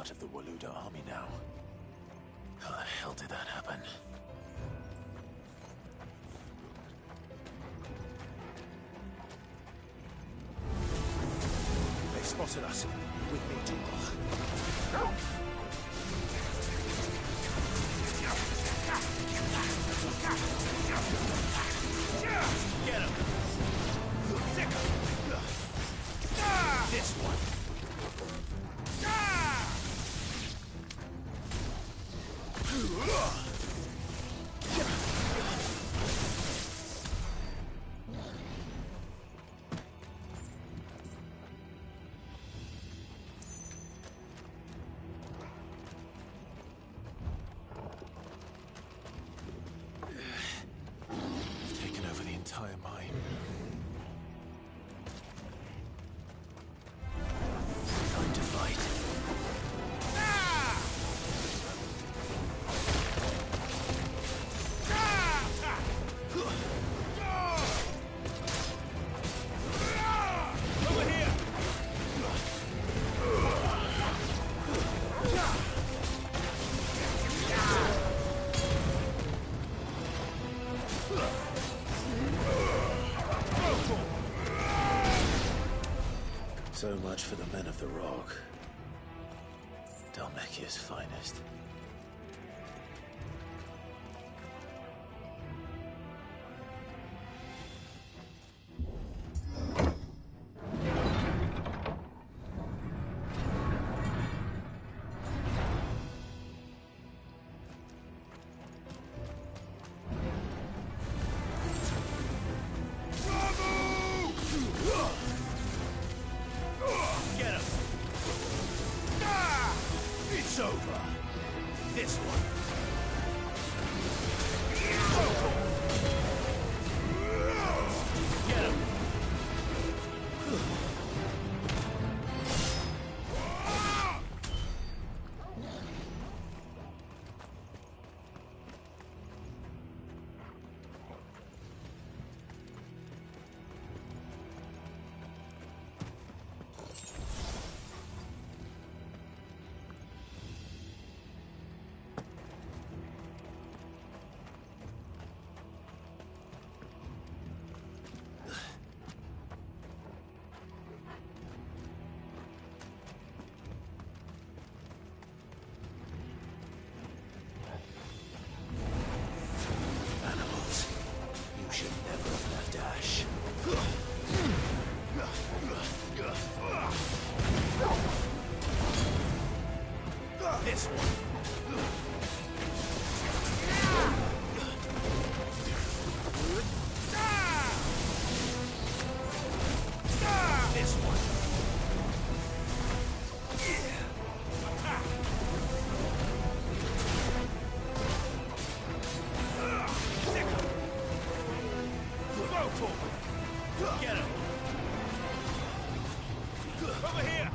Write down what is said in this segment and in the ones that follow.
part of the Waluda army now. How the hell did that happen? They spotted us. With me, Dumal. Get him! Sick him! This one! Taken over the entire mine. Time to fight. Over here! So much for the men of the Rock. Dhalmekia's finest. Get him! It's over. This one. Get him! Animals, you should never have left Ash. This one. This one. Go forward. Get him. Over here.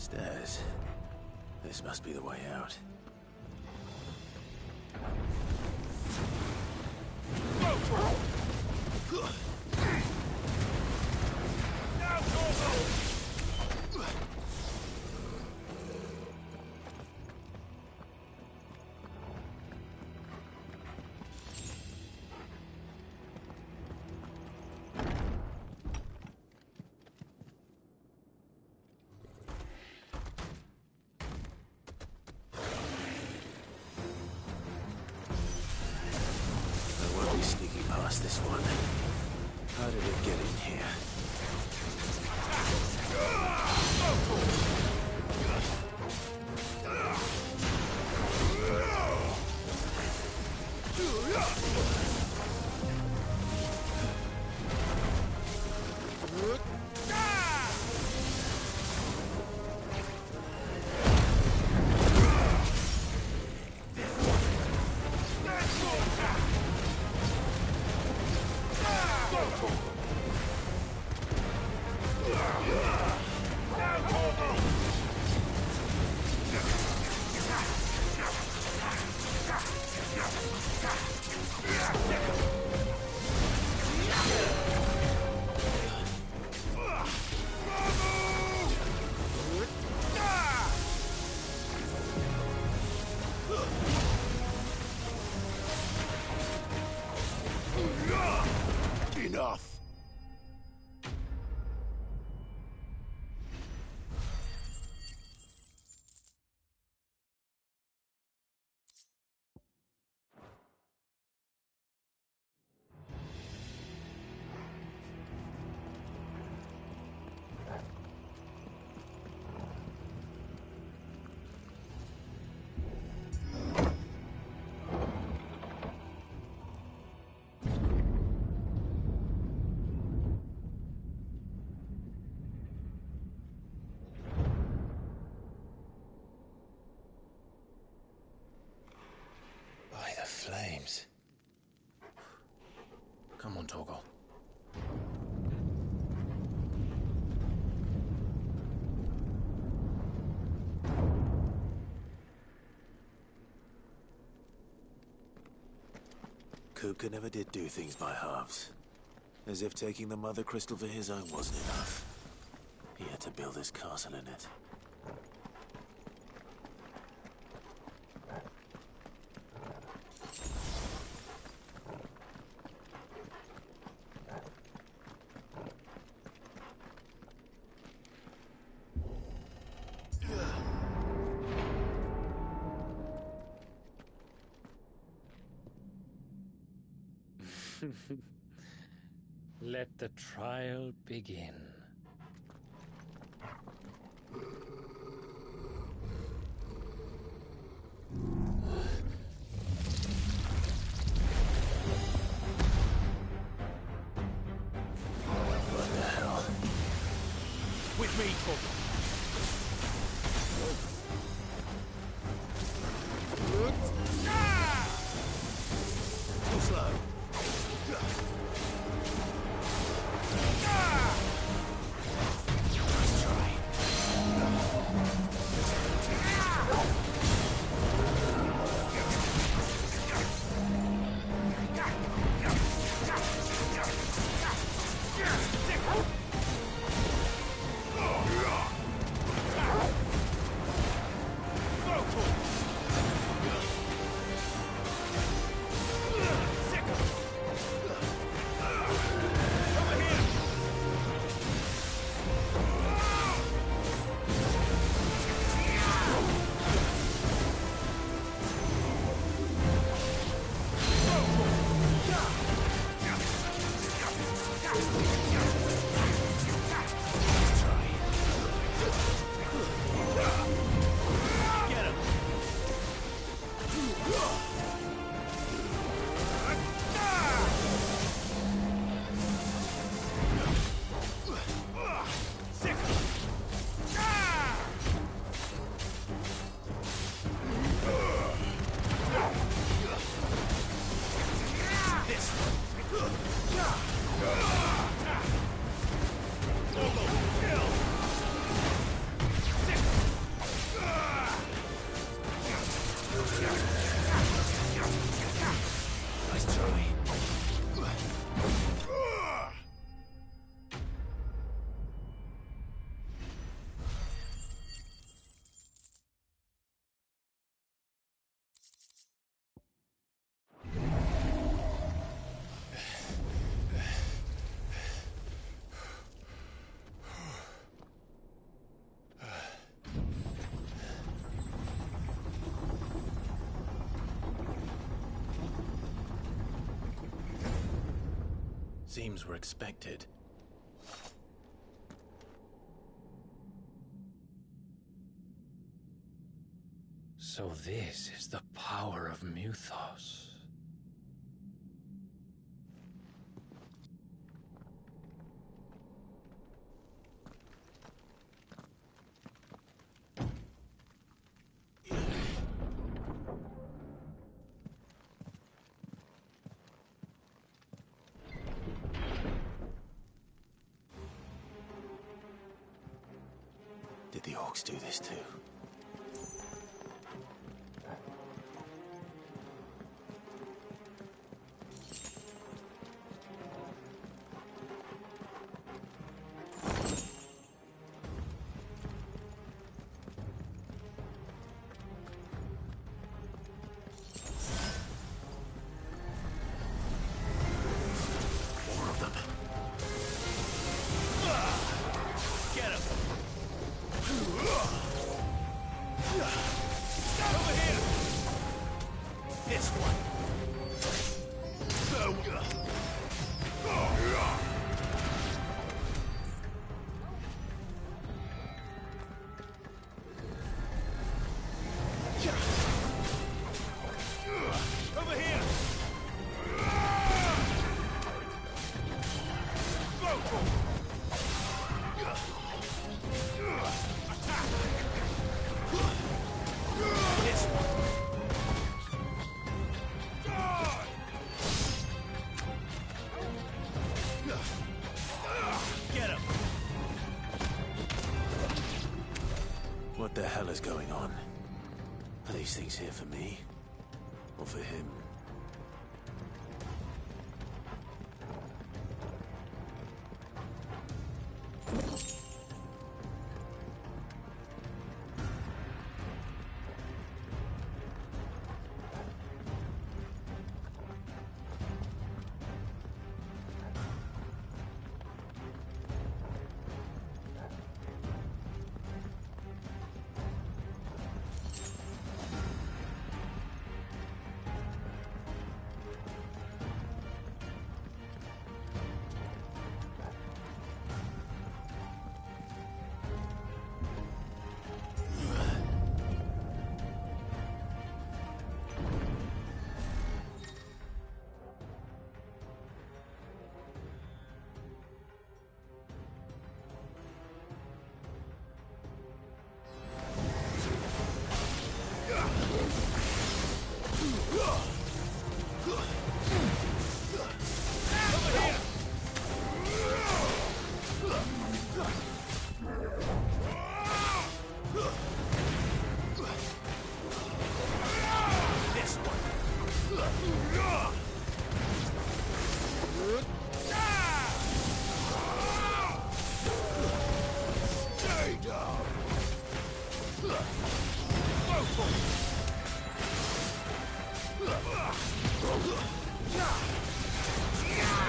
Stairs. This must be the way out. Sneaking past this one. How did it get in here? Enough! Flames. Come on, Torgal. Kupka never did do things by halves. As if taking the Mother Crystal for his own wasn't enough. He had to build his castle in it. Let the trial begin. What the hell? With me, Torgal. Too slow. Seems we're expected. So this is the power of Muthos. Did the orcs do this too? More of them. Get him! Over here! This one. Over here! This one. Get him! What the hell is going on? Are these things here for me? Or for him? This one. Stay down. Go for it.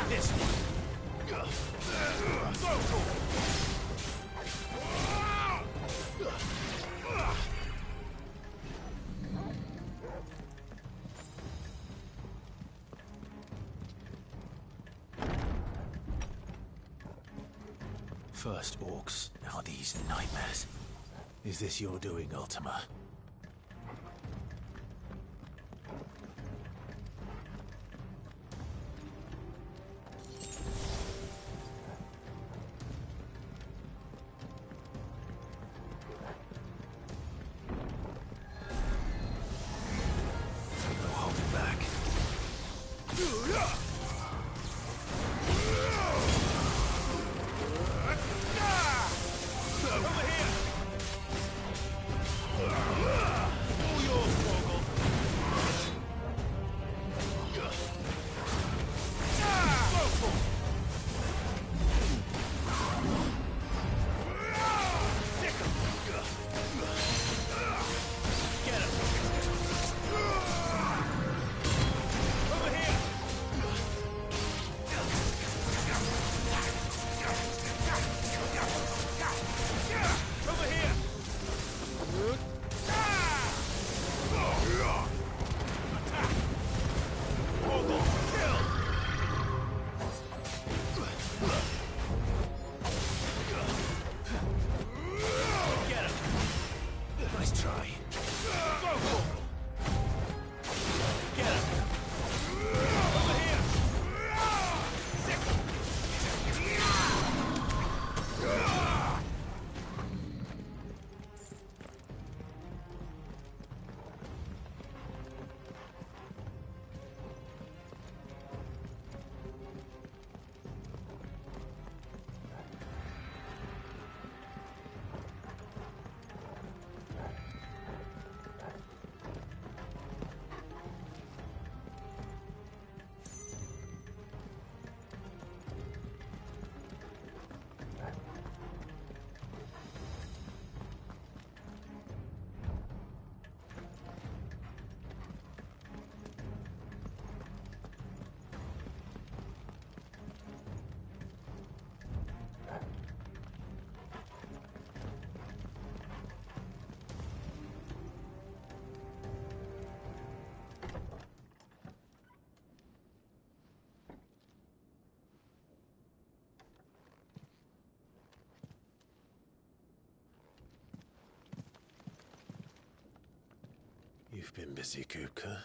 This one. Go for it. First orcs, now these nightmares. Is this your doing, Ultima? No holding back. Over here! try. Go for it! Get him! Over here! You've been busy, Kupka.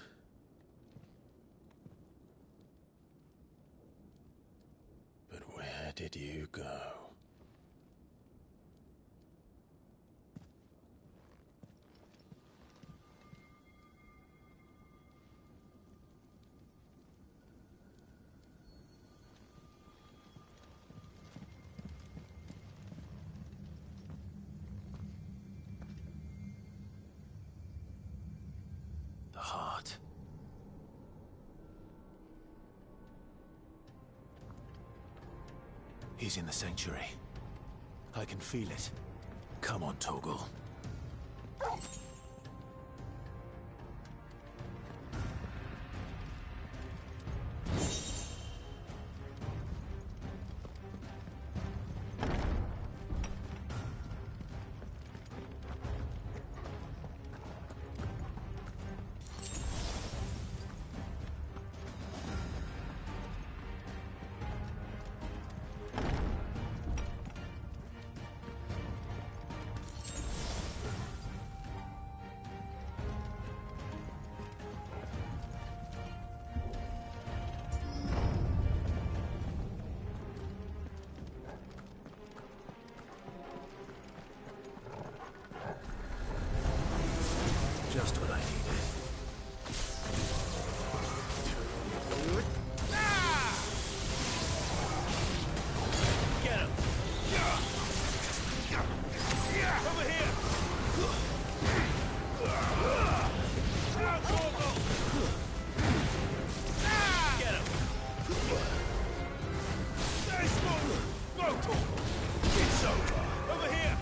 But where did you go? The heart. He's in the sanctuary. I can feel it. Come on, Torgal. Just what I needed. Get him! Over here! Now, Torgal! Get him! Stay smooth! Go, Torgal! It's over! Over here!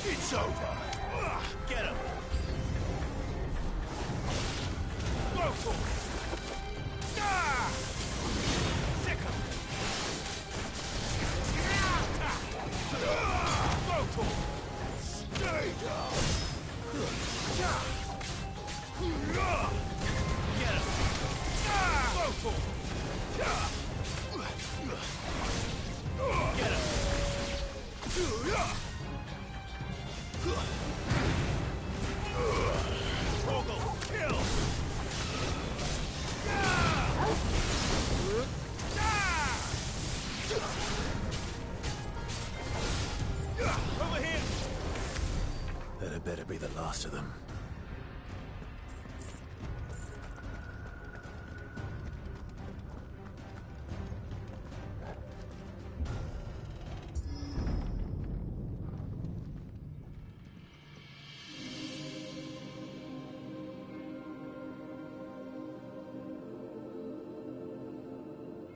It's over! Get him! Go for it! Sick of it! Go for it! Stay down! Get him! Go for it! Get him! Torgal, kill! Over here! That had better be the last of them.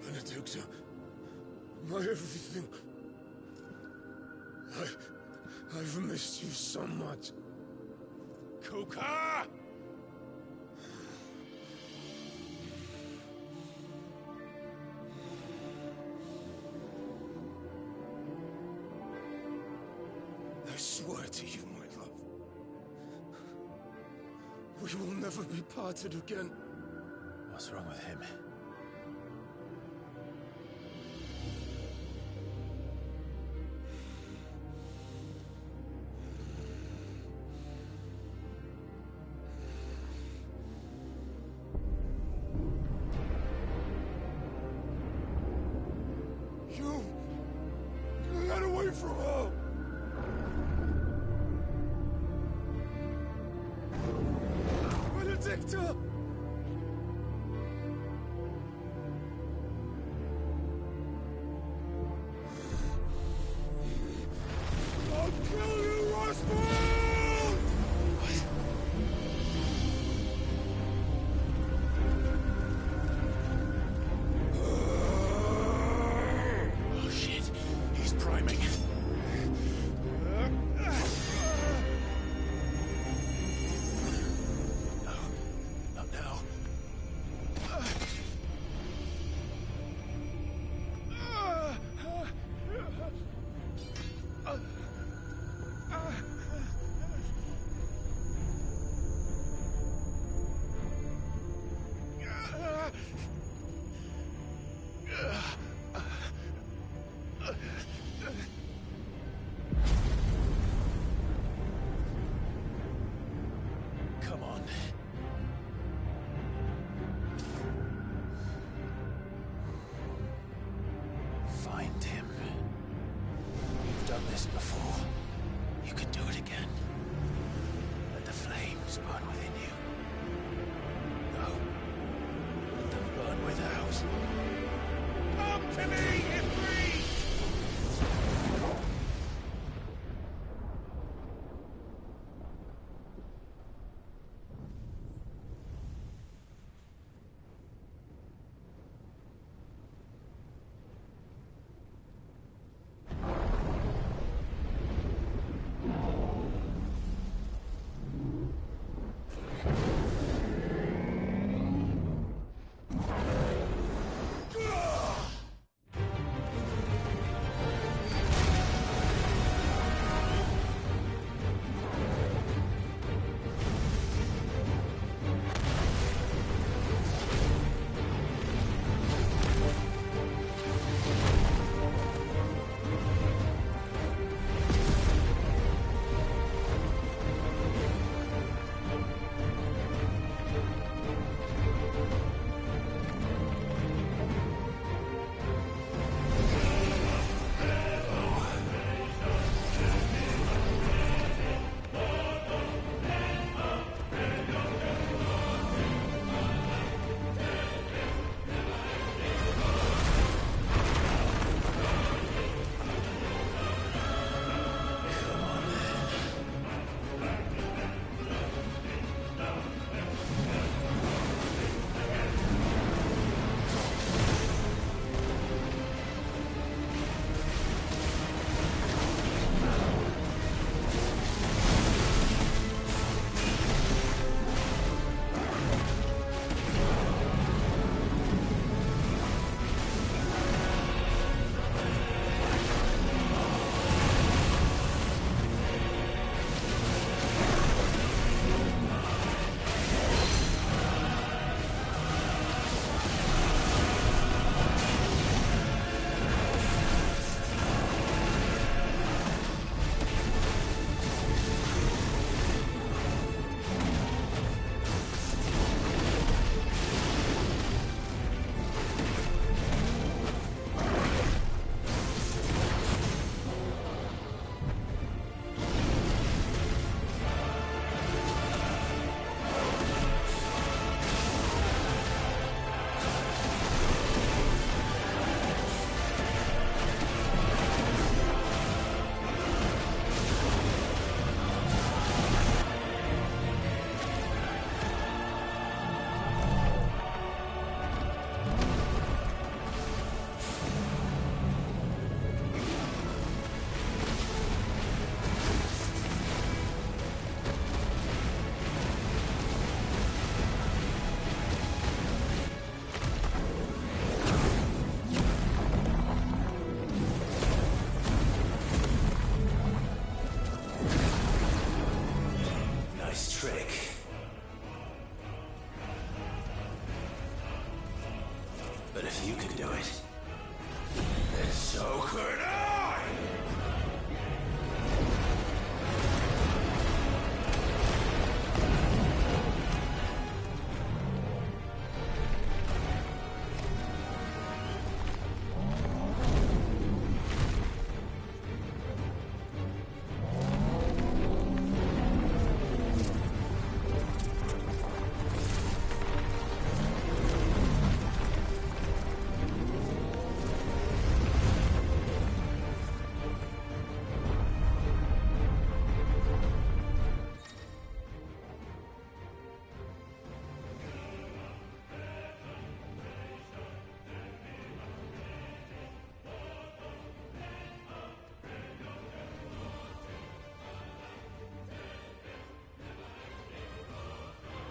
Benedikta, my everything. I've missed you so much. Kupka! I swear to you, my love, we will never be parted again. What's wrong with him? You got away from her! Benedicta! I'll kill you, Rasputin! Oh shit, he's priming. No, not now. Come on. Find him. You've done this before. You can do it again. Let the flames burn within you. No. Let them burn without. Come to me, Ifrit! you can do it, then so could I!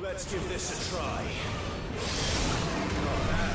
Let's give this a try. Not bad.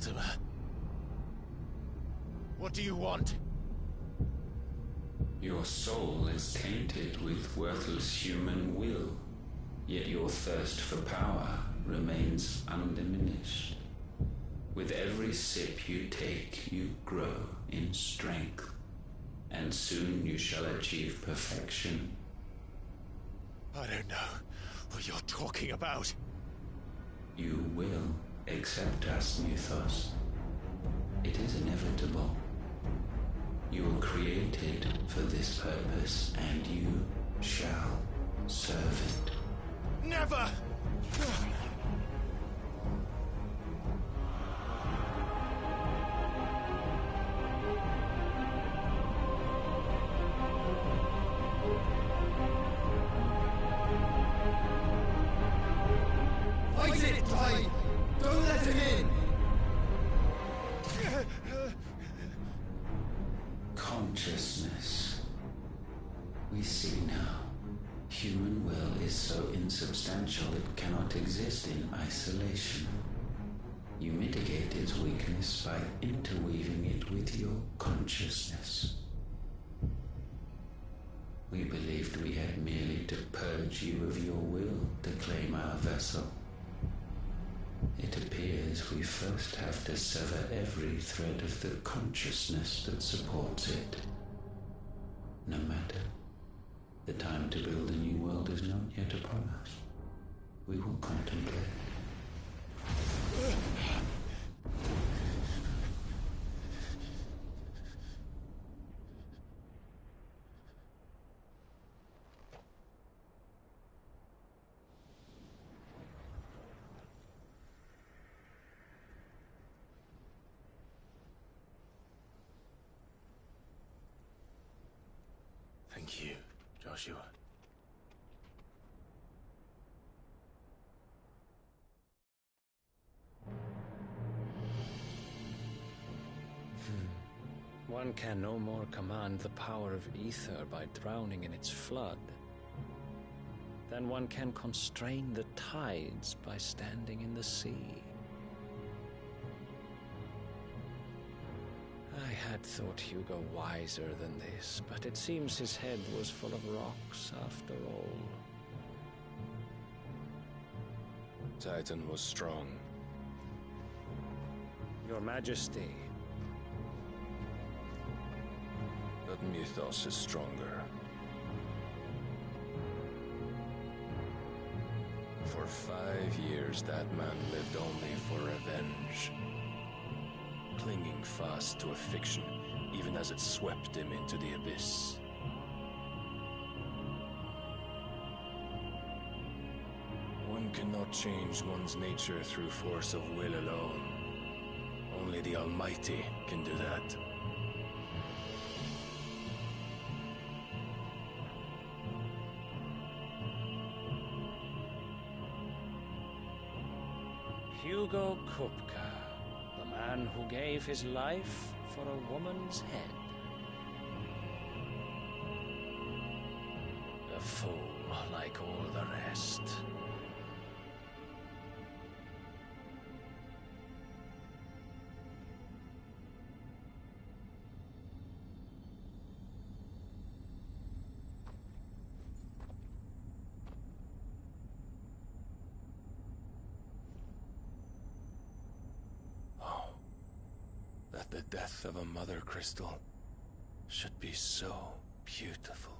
Ultima. What do you want? Your soul is tainted with worthless human will, yet your thirst for power remains undiminished. With every sip you take, you grow in strength, and soon you shall achieve perfection. I don't know what you're talking about. You will accept us, Mythos. It is inevitable. You were created for this purpose, and you shall serve it. Never! Fight it, Tide! Don't let him in! Consciousness. We see now. Human will is so insubstantial it cannot exist in isolation. You mitigate its weakness by interweaving it with your consciousness. We believed we had merely to purge you of your will to claim our vessel. It appears we first have to sever every thread of the consciousness that supports it. No matter. The time to build a new world is not yet upon us. We will contemplate. Thank you, Joshua. One can no more command the power of ether by drowning in its flood than one can constrain the tides by standing in the sea. I had thought Hugo wiser than this, but it seems his head was full of rocks after all. Titan was strong. Your Majesty. But Mythos is stronger. For 5 years, that man lived only for revenge. Clinging fast to a fiction, even as it swept him into the abyss. One cannot change one's nature through force of will alone. Only the Almighty can do that. Hugo Kupka, the man who gave his life for a woman's head. A fool like all the rest. That the death of a mother crystal should be so beautiful.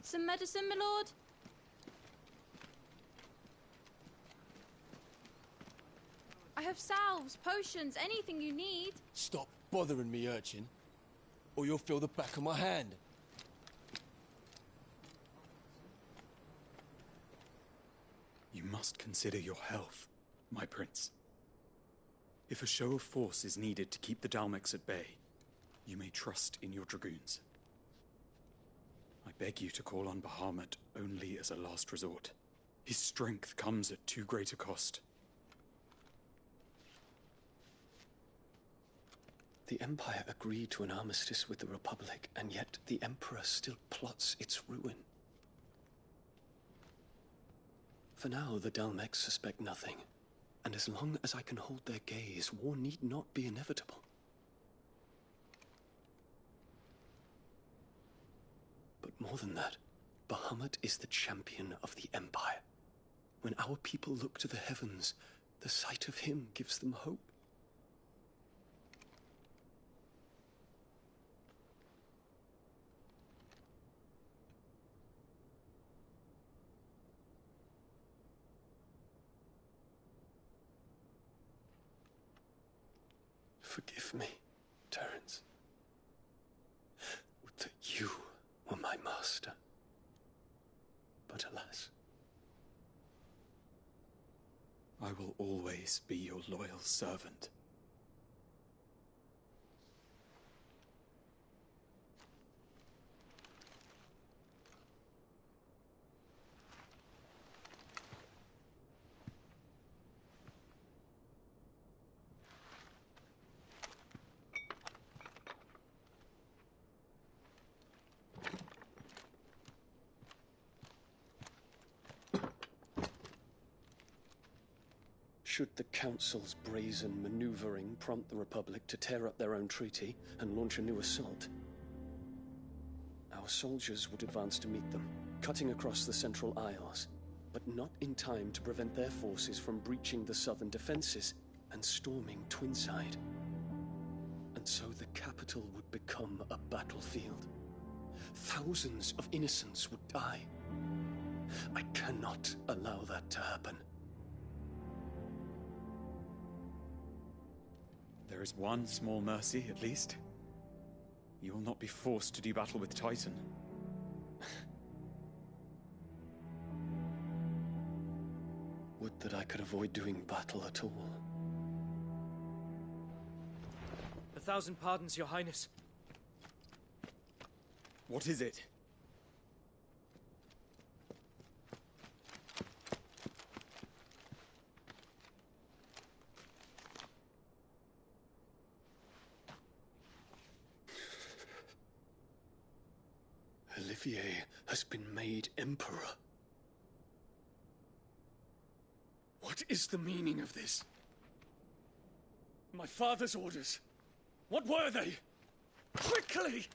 Some medicine, my lord? I have salves, potions, anything you need. Stop bothering me, urchin, or you'll feel the back of my hand. You must consider your health, my prince. If a show of force is needed to keep the Dalmex at bay, you may trust in your dragoons. I beg you to call on Bahamut only as a last resort. His strength comes at too great a cost. The Empire agreed to an armistice with the Republic, and yet the Emperor still plots its ruin. For now, the Dalmex suspect nothing, and as long as I can hold their gaze, war need not be inevitable. But more than that, Bahamut is the champion of the Empire. When our people look to the heavens, the sight of him gives them hope. Forgive me, Terence. Would that you were my master. But alas. I will always be your loyal servant. Should the Council's brazen maneuvering prompt the Republic to tear up their own treaty and launch a new assault, our soldiers would advance to meet them, cutting across the Central Isles, but not in time to prevent their forces from breaching the southern defenses and storming Twinside. And so the capital would become a battlefield. Thousands of innocents would die. I cannot allow that to happen. There is one small mercy, at least. You will not be forced to do battle with Titan. Would that I could avoid doing battle at all. 1,000 pardons, Your Highness. What is it? Olivier has been made Emperor. What is the meaning of this? My father's orders. What were they? Quickly!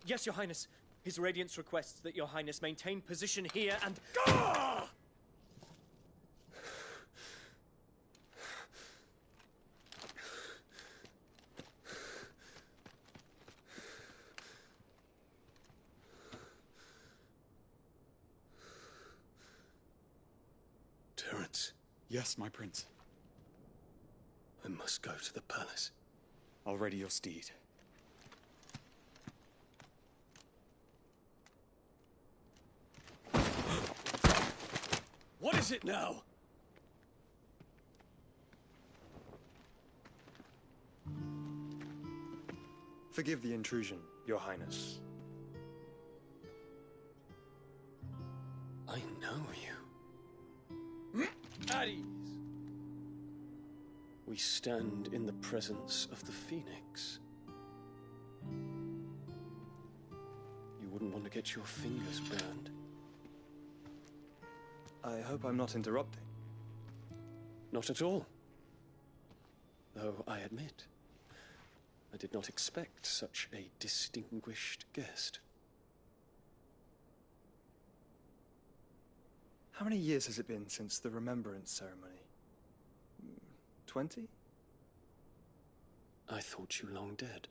Yes, Your Highness. His Radiance requests that Your Highness maintain position here and... Ah! Terence. Yes, my prince. I must go to the palace. I'll ready your steed. What is it now? Forgive the intrusion, Your Highness. I know you. At ease. We stand in the presence of the Phoenix. You wouldn't want to get your fingers burned. I hope I'm not interrupting. Not at all. Though I admit, I did not expect such a distinguished guest. How many years has it been since the Remembrance ceremony? 20? I thought you long dead.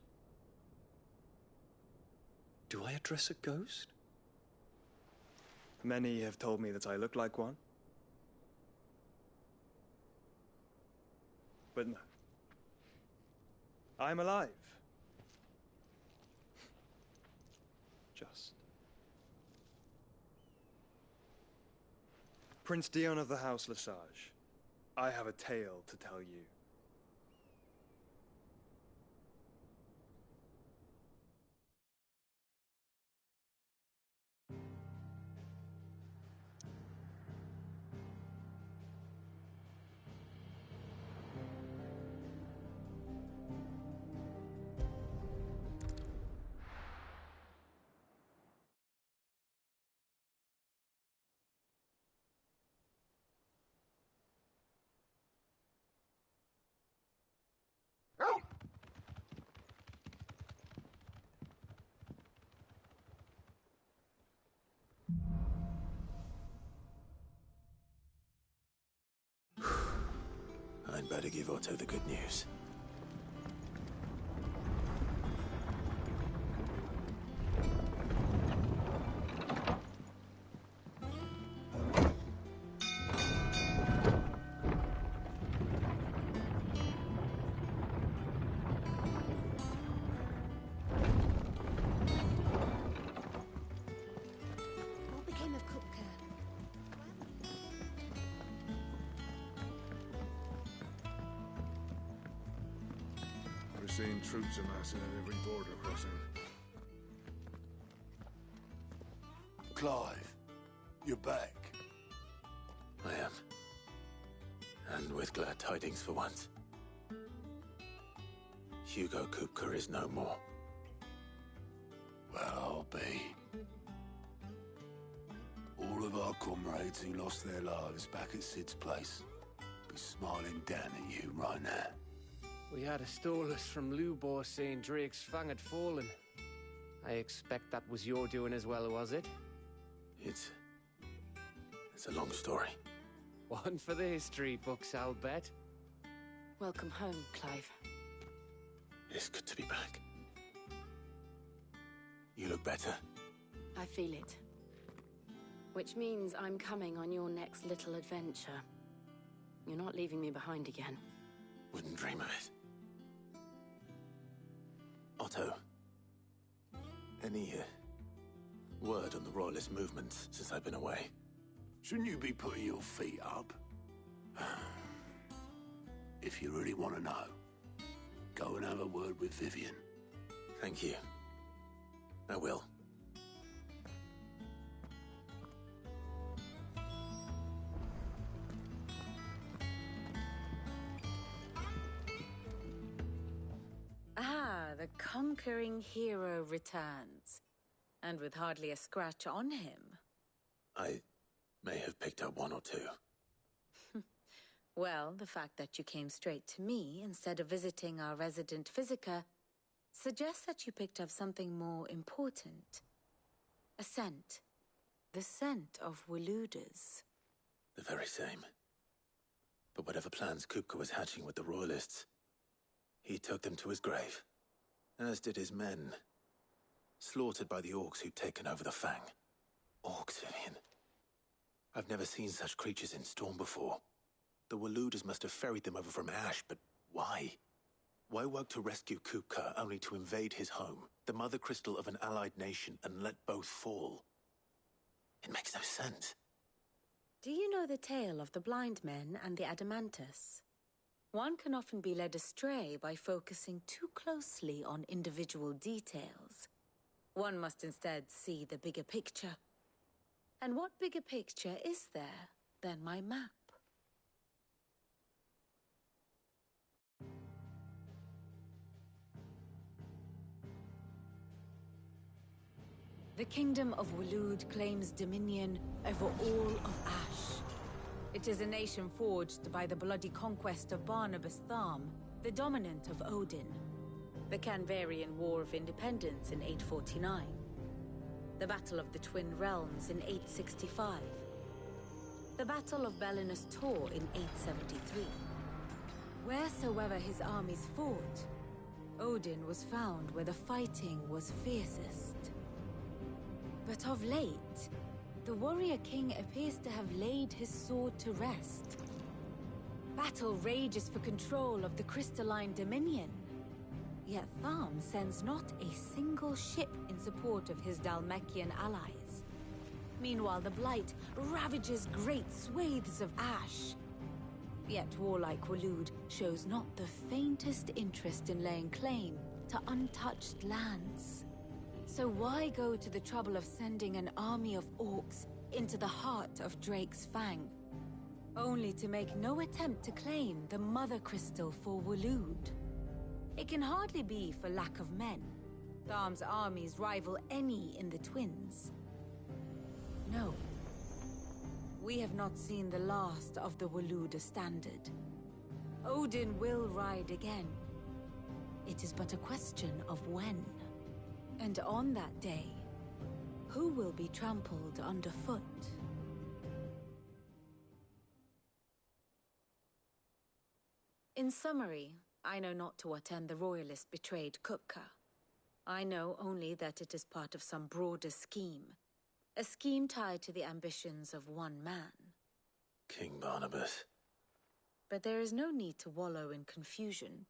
Do I address a ghost? Many have told me that I look like one. But no. I'm alive. Just. Prince Dion of the House Lesage, I have a tale to tell you. I'd better give Otto the good news. What became of Kupka? We're seeing troops amassing at every border crossing. Clive, you're back. I am. And with glad tidings for once. Hugo Kupka is no more. Well, I'll be. All of our comrades who lost their lives back at Sid's place be smiling down at you right now. We had a stolus from Lubor saying Drake's fang had fallen. I expect that was your doing as well, was it? It's a long story. One for the history books, I'll bet. Welcome home, Clive. It's good to be back. You look better. I feel it. Which means I'm coming on your next little adventure. You're not leaving me behind again. Wouldn't dream of it. Otto, any word on the Royalist movements since I've been away? Shouldn't you be putting your feet up? If you really want to know, go and have a word with Vivian. Thank you. I will. The conquering hero returns, and with hardly a scratch on him. I may have picked up one or two. Well, the fact that you came straight to me instead of visiting our resident Physica suggests that you picked up something more important. A scent. The scent of Waloeders. The very same. But whatever plans Kupka was hatching with the Royalists, he took them to his grave. As did his men. Slaughtered by the orcs who'd taken over the Fang. Orcs, Vivian. I've never seen such creatures in Storm before. The Waloeders must have ferried them over from Ash, but why? Why work to rescue Kupka only to invade his home, the mother crystal of an allied nation, and let both fall? It makes no sense. Do you know the tale of the blind men and the Adamantus? One can often be led astray by focusing too closely on individual details. One must instead see the bigger picture. And what bigger picture is there than my map? The Kingdom of Waloed claims dominion over all of Ash. It is a nation forged by the bloody conquest of Barnabas Tharm, the dominant of Odin. The Canvarian War of Independence in 849. The Battle of the Twin Realms in 865. The Battle of Belinus Tor in 873. Wheresoever his armies fought, Odin was found where the fighting was fiercest. But of late, the warrior king appears to have laid his sword to rest. Battle rages for control of the crystalline dominion. Yet Tharm sends not a single ship in support of his Dhalmekian allies. Meanwhile, the Blight ravages great swathes of Ash. Yet warlike Waloed shows not the faintest interest in laying claim to untouched lands. So why go to the trouble of sending an army of orcs into the heart of Drake's Fang, only to make no attempt to claim the Mother Crystal for Waloed? It can hardly be for lack of men. Tharm's armies rival any in the Twins. No. We have not seen the last of the Waloeder standard. Odin will ride again. It is but a question of when. And on that day, who will be trampled underfoot? In summary, I know not to what end the Royalists betrayed Kupka. I know only that it is part of some broader scheme. A scheme tied to the ambitions of one man. King Barnabas. But there is no need to wallow in confusion.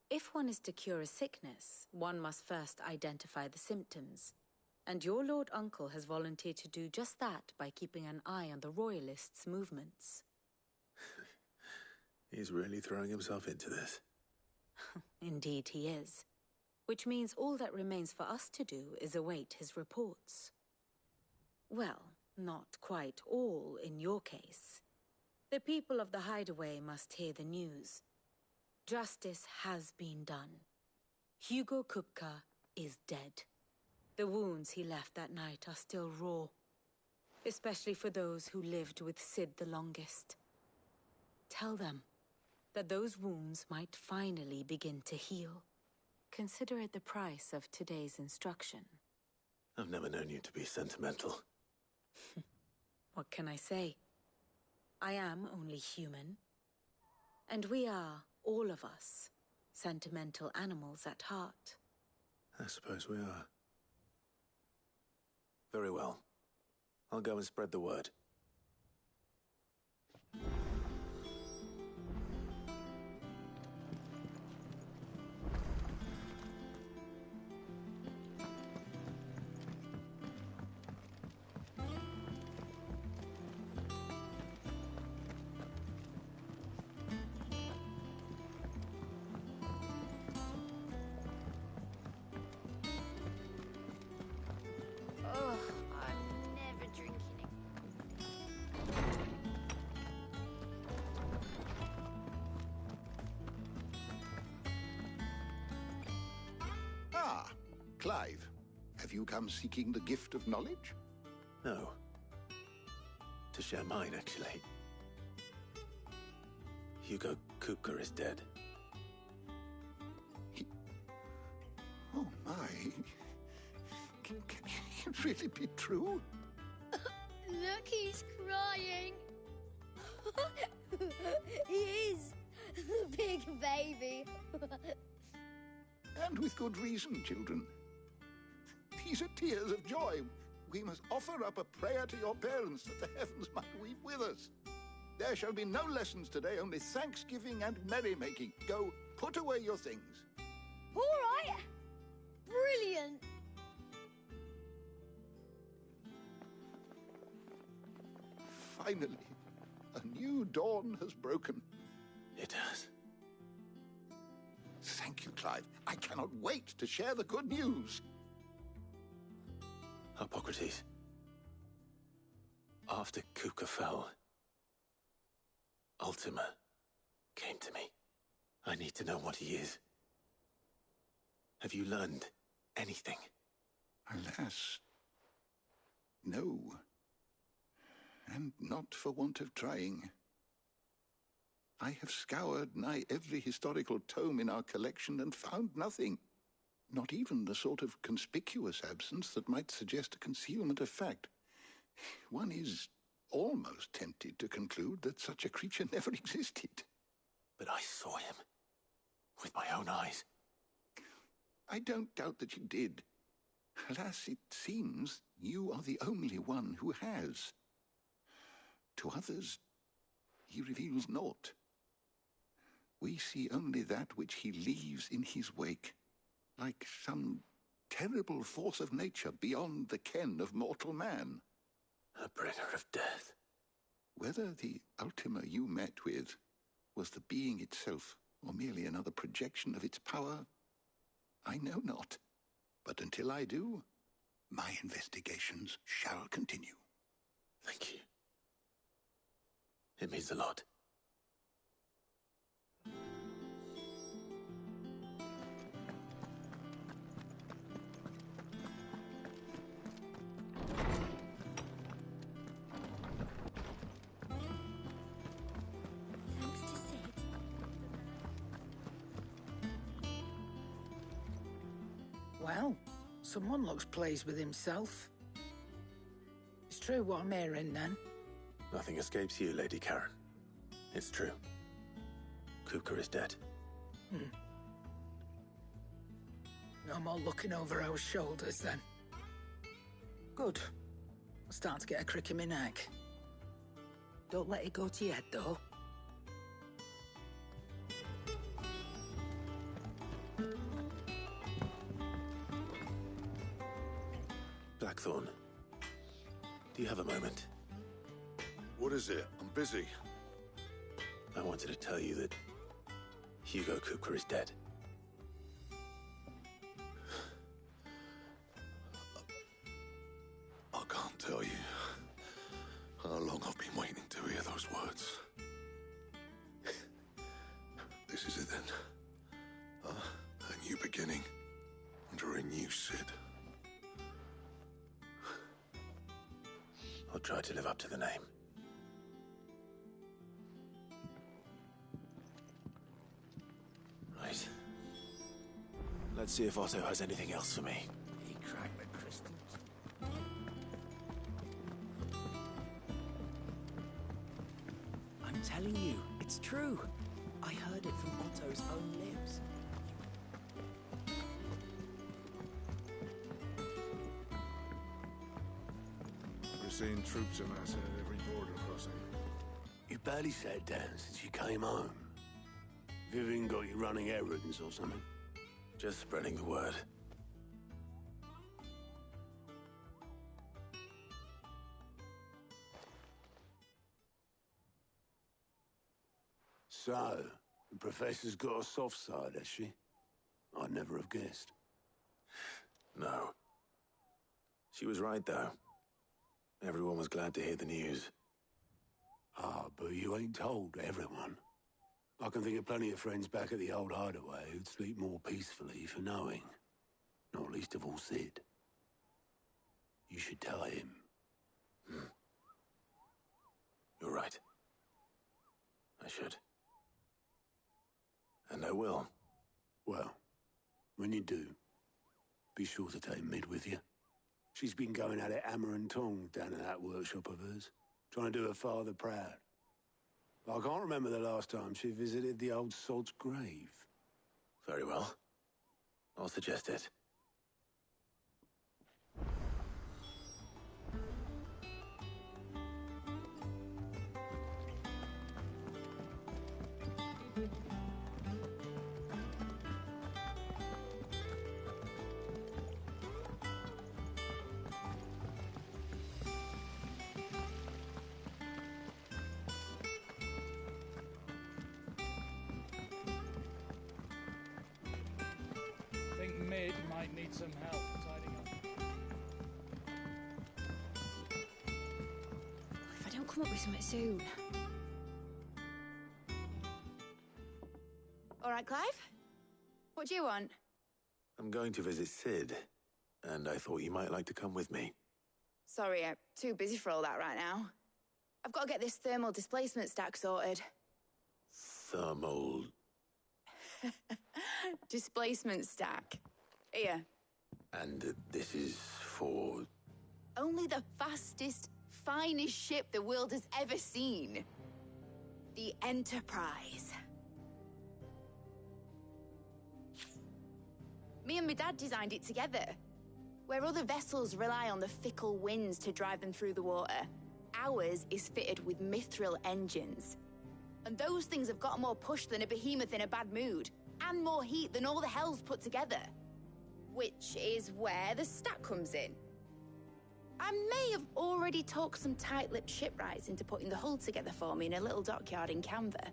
If one is to cure a sickness, one must first identify the symptoms. And your Lord Uncle has volunteered to do just that by keeping an eye on the Royalists' movements. He's really throwing himself into this. Indeed he is. Which means all that remains for us to do is await his reports. Well, not quite all in your case. The people of the Hideaway must hear the news. Justice has been done. Hugo Kupka is dead. The wounds he left that night are still raw, especially for those who lived with Sid the longest. Tell them that those wounds might finally begin to heal. Consider it the price of today's instruction. I've never known you to be sentimental. What can I say? I am only human. And we are, all of us, sentimental animals at heart. I suppose we are. Very well. I'll go and spread the word. Clive, have you come seeking the gift of knowledge? No. To share mine, actually. Hugo Kupka is dead. Oh my. Can it really be true? Look, he's crying. He is. The big baby. And with good reason, children. These are tears of joy. We must offer up a prayer to your parents that the heavens might weep with us. There shall be no lessons today, only thanksgiving and merrymaking. Go, put away your things. All right. Brilliant. Finally, a new dawn has broken. It has. Thank you, Clive. I cannot wait to share the good news. Hippocrates. After Kupka fell, Ultima came to me. I need to know what he is. Have you learned anything? Alas, no. And not for want of trying. I have scoured nigh every historical tome in our collection and found nothing. Not even the sort of conspicuous absence that might suggest a concealment of fact. One is almost tempted to conclude that such a creature never existed. But I saw him. With my own eyes. I don't doubt that you did. Alas, it seems you are the only one who has. To others, he reveals naught. We see only that which he leaves in his wake, like some terrible force of nature beyond the ken of mortal man. A bringer of death. Whether the Ultima you met with was the being itself, or merely another projection of its power, I know not. But until I do, my investigations shall continue. Thank you. It means a lot. Well, someone looks pleased with himself. true what I'm hearing, then? Nothing escapes you, Lady Karen. It's true. Kupka is dead. No more looking over our shoulders, then. Good. I'm starting to get a crick in my neck. Don't let it go to your head, though. Blackthorn, do you have a moment? What is it? I'm busy. I wanted to tell you that Hugo Kupka is dead. I can't tell you how long I've been waiting to hear those words. This is it then. A new beginning under a new Cid. I'll try to live up to the name. Right. Let's see if Otto has anything else for me. He cracked the crystals. I'm telling you, it's true. I heard it from Otto's own lips. We're seeing troops amassing at every border crossing. You barely sat down since you came home. Vivian got you running errands or something? Just spreading the word. So, the Professor's got a soft side, has she? I'd never have guessed. No. She was right, though. Everyone was glad to hear the news. Ah, but you ain't told everyone. I can think of plenty of friends back at the old hideaway who'd sleep more peacefully for knowing. Not least of all Cid. You should tell him. You're right. I should. And I will. Well, when you do, be sure to take Mid with you. She's been going at it hammer and tongs down in that workshop of hers, trying to do her father proud. I can't remember the last time she visited the old sod's grave. Very well. I'll suggest it. Mid might need some help tidying up. If I don't come up with something soon. All right, Clive? What do you want? I'm going to visit Cid, and I thought you might like to come with me. Sorry, I'm too busy for all that right now. I've got to get this thermal displacement stack sorted. Thermal... Displacement stack. Here. And this is for... Only the fastest, finest ship the world has ever seen. The Enterprise. Me and my dad designed it together. Where other vessels rely on the fickle winds to drive them through the water, ours is fitted with mithril engines. And those things have got more push than a behemoth in a bad mood, and more heat than all the hells put together. Which is where the stack comes in. I may have already talked some tight-lipped shipwrights into putting the hull together for me in a little dockyard in Canva.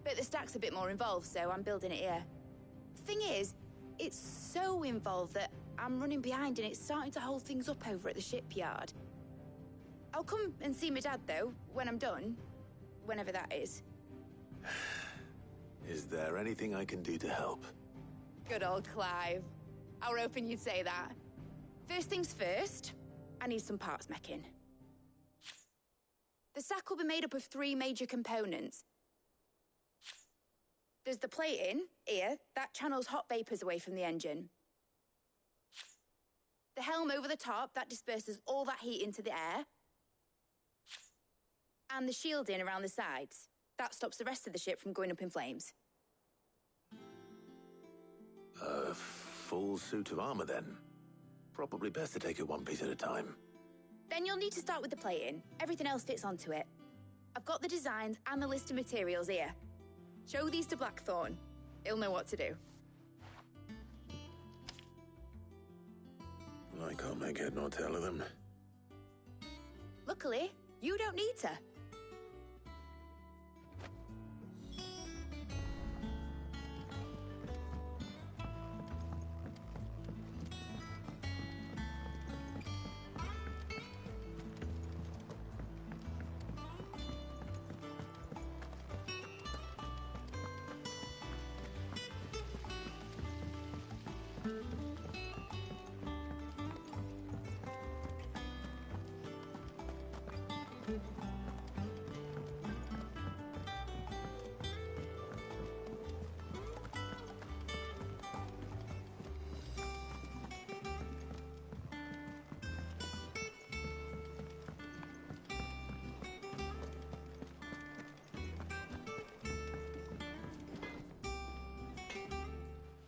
But the stack's a bit more involved, so I'm building it here. Thing is, it's so involved that I'm running behind and it's starting to hold things up over at the shipyard. I'll come and see my dad, though, when I'm done. Whenever that is. Is there anything I can do to help? Good old Clive. I were hoping you'd say that. First things first, I need some parts meching. The stack will be made up of 3 major components. There's the plating, here, that channels hot vapors away from the engine. The helm over the top, that disperses all that heat into the air. And the shielding around the sides. That stops the rest of the ship from going up in flames. A full suit of armor, then. Probably best to take it one piece at a time. Then you'll need to start with the plating. Everything else fits onto it. I've got the designs and the list of materials here. Show these to Blackthorn. He'll know what to do. I can't make head nor tail of them. Luckily, you don't need to.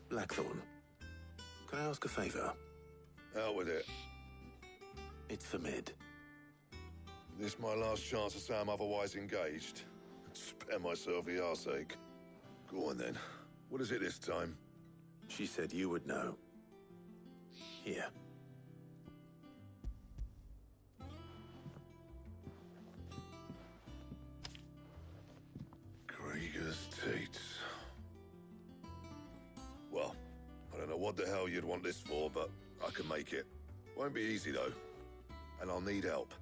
Blackthorn, can I ask a favor? Out with it. It's for Mid. This my last chance to say I'm otherwise engaged. Spare myself the arseache. Go on then. What is it this time? She said you would know. Here. Krieger's Teats. Well, I don't know what the hell you'd want this for, but I can make it. Won't be easy, though. And I'll need help.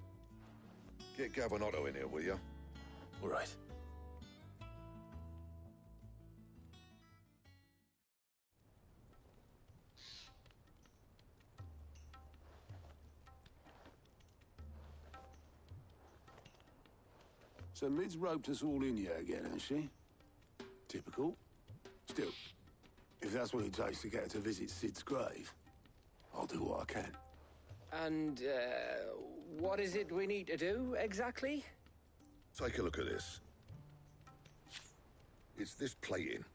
Get Gavin Otto in here, will you? All right. So Mid's roped us all in here again, has she? Typical. Still, if that's what it takes to get her to visit Sid's grave, I'll do what I can. And, what is it we need to do, exactly? Take a look at this. It's this plating.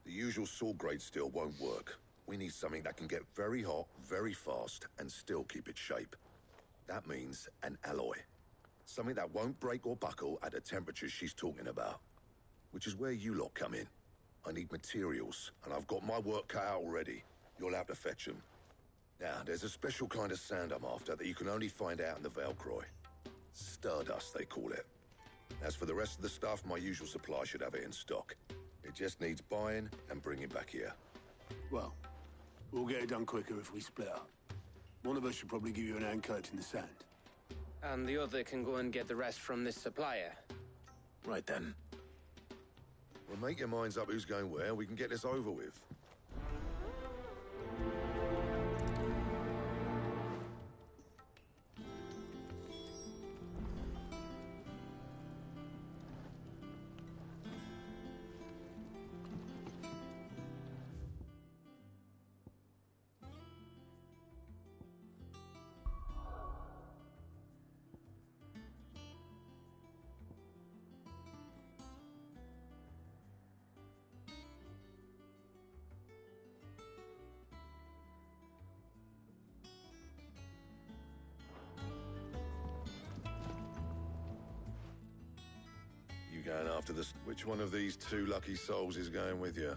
The usual sword grade steel won't work. We need something that can get very hot, very fast, and still keep its shape. That means an alloy. Something that won't break or buckle at the temperatures she's talking about. Which is where you lot come in. I need materials, and I've got my work cut out already. You'll have to fetch them. Now, there's a special kind of sand I'm after that you can only find out in the Velcroy. Stardust, they call it. As for the rest of the stuff, my usual supply should have it in stock. It just needs buying and bringing back here. Well, we'll get it done quicker if we split up. One of us should probably give you an hand coat in the sand. And the other can go and get the rest from this supplier. Right then. Well, make your minds up who's going where, and we can get this over with. You going after this? Which one of these two lucky souls is going with you?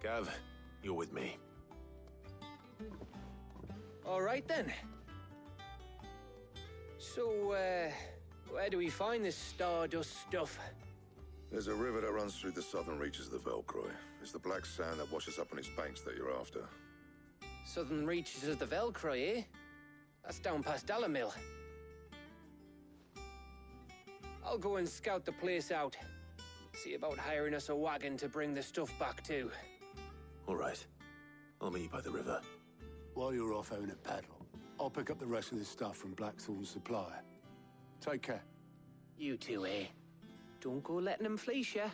Gav, you're with me. All right, then. So, where do we find this Stardust stuff? There's a river that runs through the southern reaches of the Velcroy. It's the black sand that washes up on its banks that you're after. Southern reaches of the Velcroy, eh? That's down past Dalamil. I'll go and scout the place out. See about hiring us a wagon to bring the stuff back to. All right. I'll meet you by the river. While you're off having a paddle, I'll pick up the rest of this stuff from Blackthorn's supplier. Take care. You two, eh? Don't go letting them fleece ya.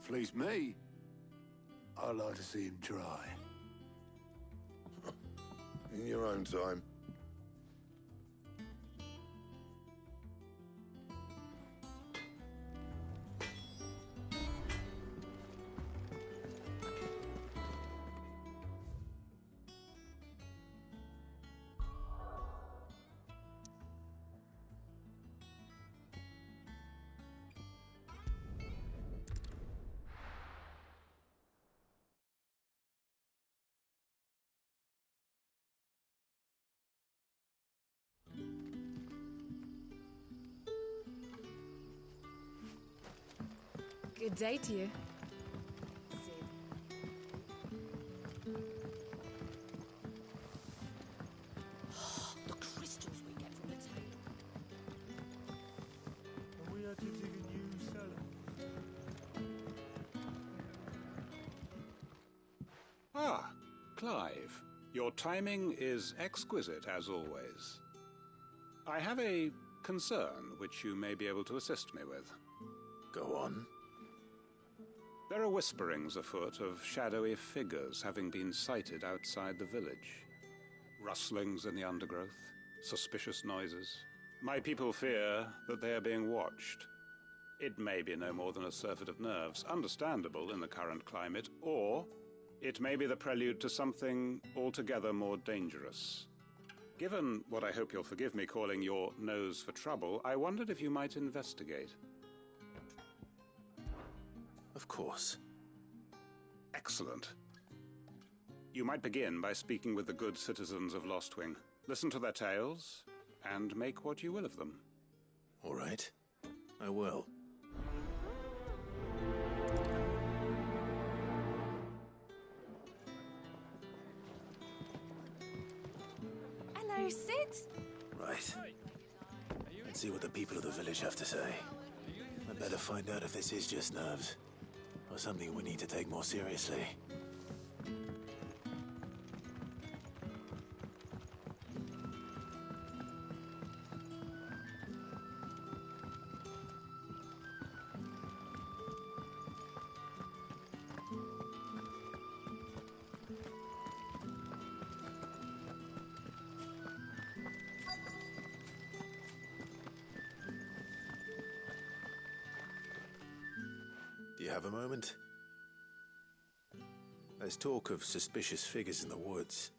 Fleece me? I'd like to see him try. In your own time. Good day to you. The crystals we get from the table. And we had to dig a new cellar. Ah, Clive. Your timing is exquisite, as always. I have a concern which you may be able to assist me with. Go on. There are whisperings afoot of shadowy figures having been sighted outside the village. Rustlings in the undergrowth, suspicious noises. My people fear that they are being watched. It may be no more than a surfeit of nerves, understandable in the current climate, or it may be the prelude to something altogether more dangerous. Given what I hope you'll forgive me calling your nose for trouble, I wondered if you might investigate. Of course. Excellent. You might begin by speaking with the good citizens of Lostwing. Listen to their tales, and make what you will of them. All right. I will. Hello, Sid. Right. Let's see what the people of the village have to say. I better find out if this is just nerves, or something we need to take more seriously. Do you have a moment? There's talk of suspicious figures in the woods.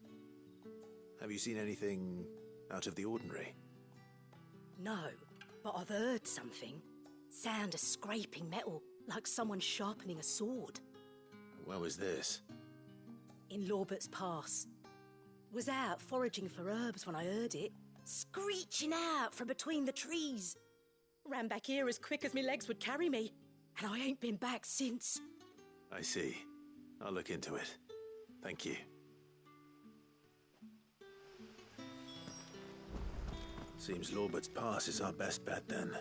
Have you seen anything out of the ordinary? No, but I've heard something. Sound of scraping metal, like someone sharpening a sword. Where was this? In Lorbert's Pass. Was out foraging for herbs when I heard it, screeching out from between the trees. Ran back here as quick as my legs would carry me, and I ain't been back since. I see. I'll look into it. Thank you. Seems Lorbert's Pass is our best bet then.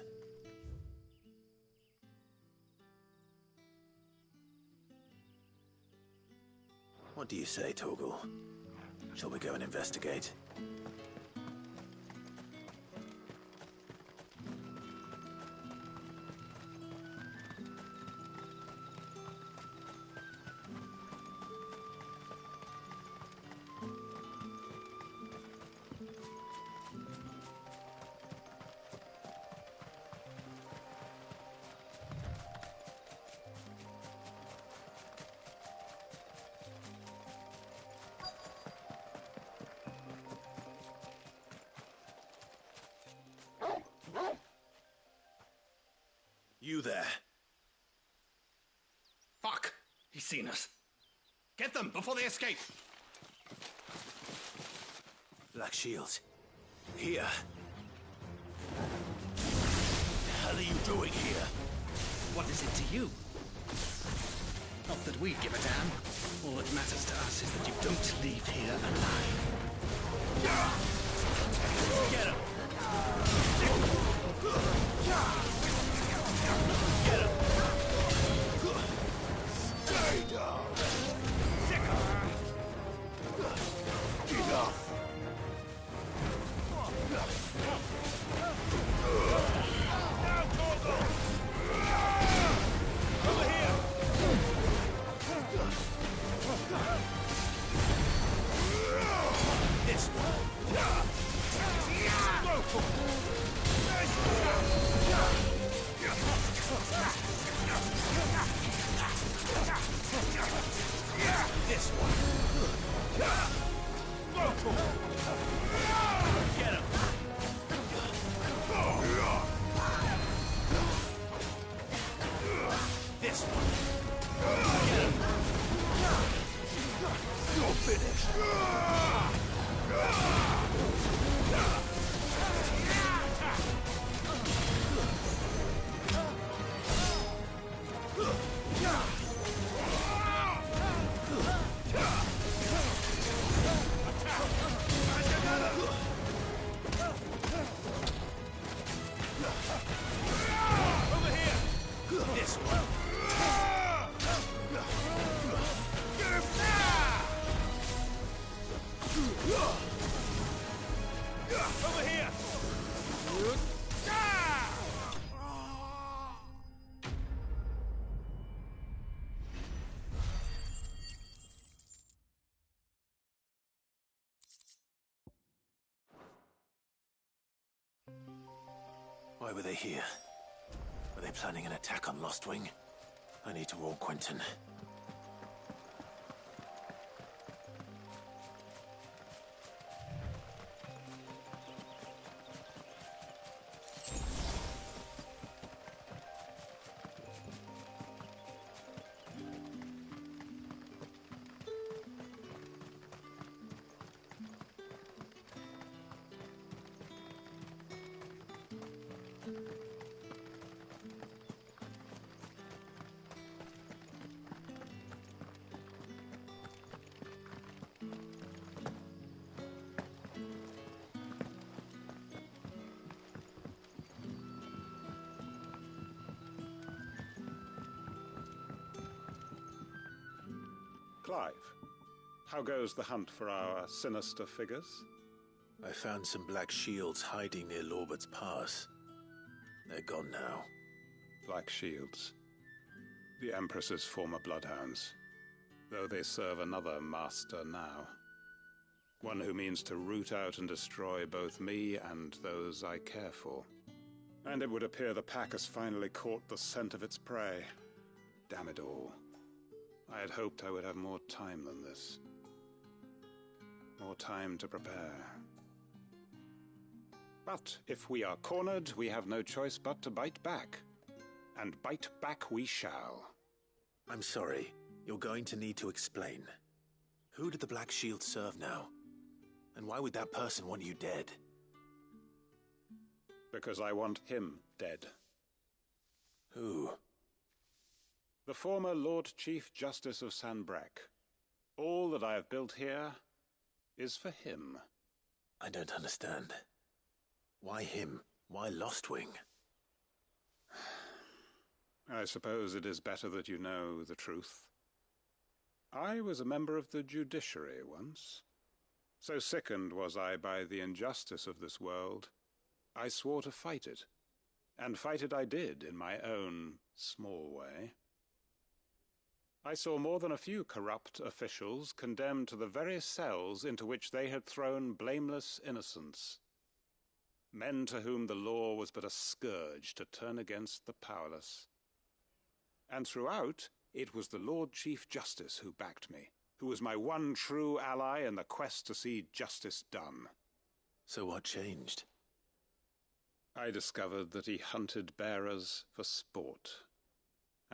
What do you say, Torgal? Shall we go and investigate? You there. Fuck! He's seen us. Get them before they escape! Black Shields. Here. What the hell are you doing here? What is it to you? Not that we give a damn. All that matters to us is that you don't leave here alive. Get him! Get him! Stay down! Enough! Over here! Why were they here? Were they planning an attack on Lostwing? I need to warn Quentin. Clive, how goes the hunt for our sinister figures? I found some black shields hiding near Lorbert's Pass. They're gone now. Black shields. The Empress's former bloodhounds. Though they serve another master now. One who means to root out and destroy both me and those I care for. And it would appear the pack has finally caught the scent of its prey. Damn it all. I had hoped I would have more time than this. More time to prepare. But if we are cornered, we have no choice but to bite back. And bite back we shall. I'm sorry. You're going to need to explain. Who did the Black Shield serve now? And why would that person want you dead? Because I want him dead. Who? The former Lord Chief Justice of Sanbreque. All that I have built here is for him. I don't understand. Why him? Why Lostwing? I suppose it is better that you know the truth. I was a member of the judiciary once. So sickened was I by the injustice of this world, I swore to fight it. And fight it I did in my own small way. I saw more than a few corrupt officials condemned to the very cells into which they had thrown blameless innocents. Men to whom the law was but a scourge to turn against the powerless. And throughout, it was the Lord Chief Justice who backed me, who was my one true ally in the quest to see justice done. So what changed? I discovered that he hunted bearers for sport.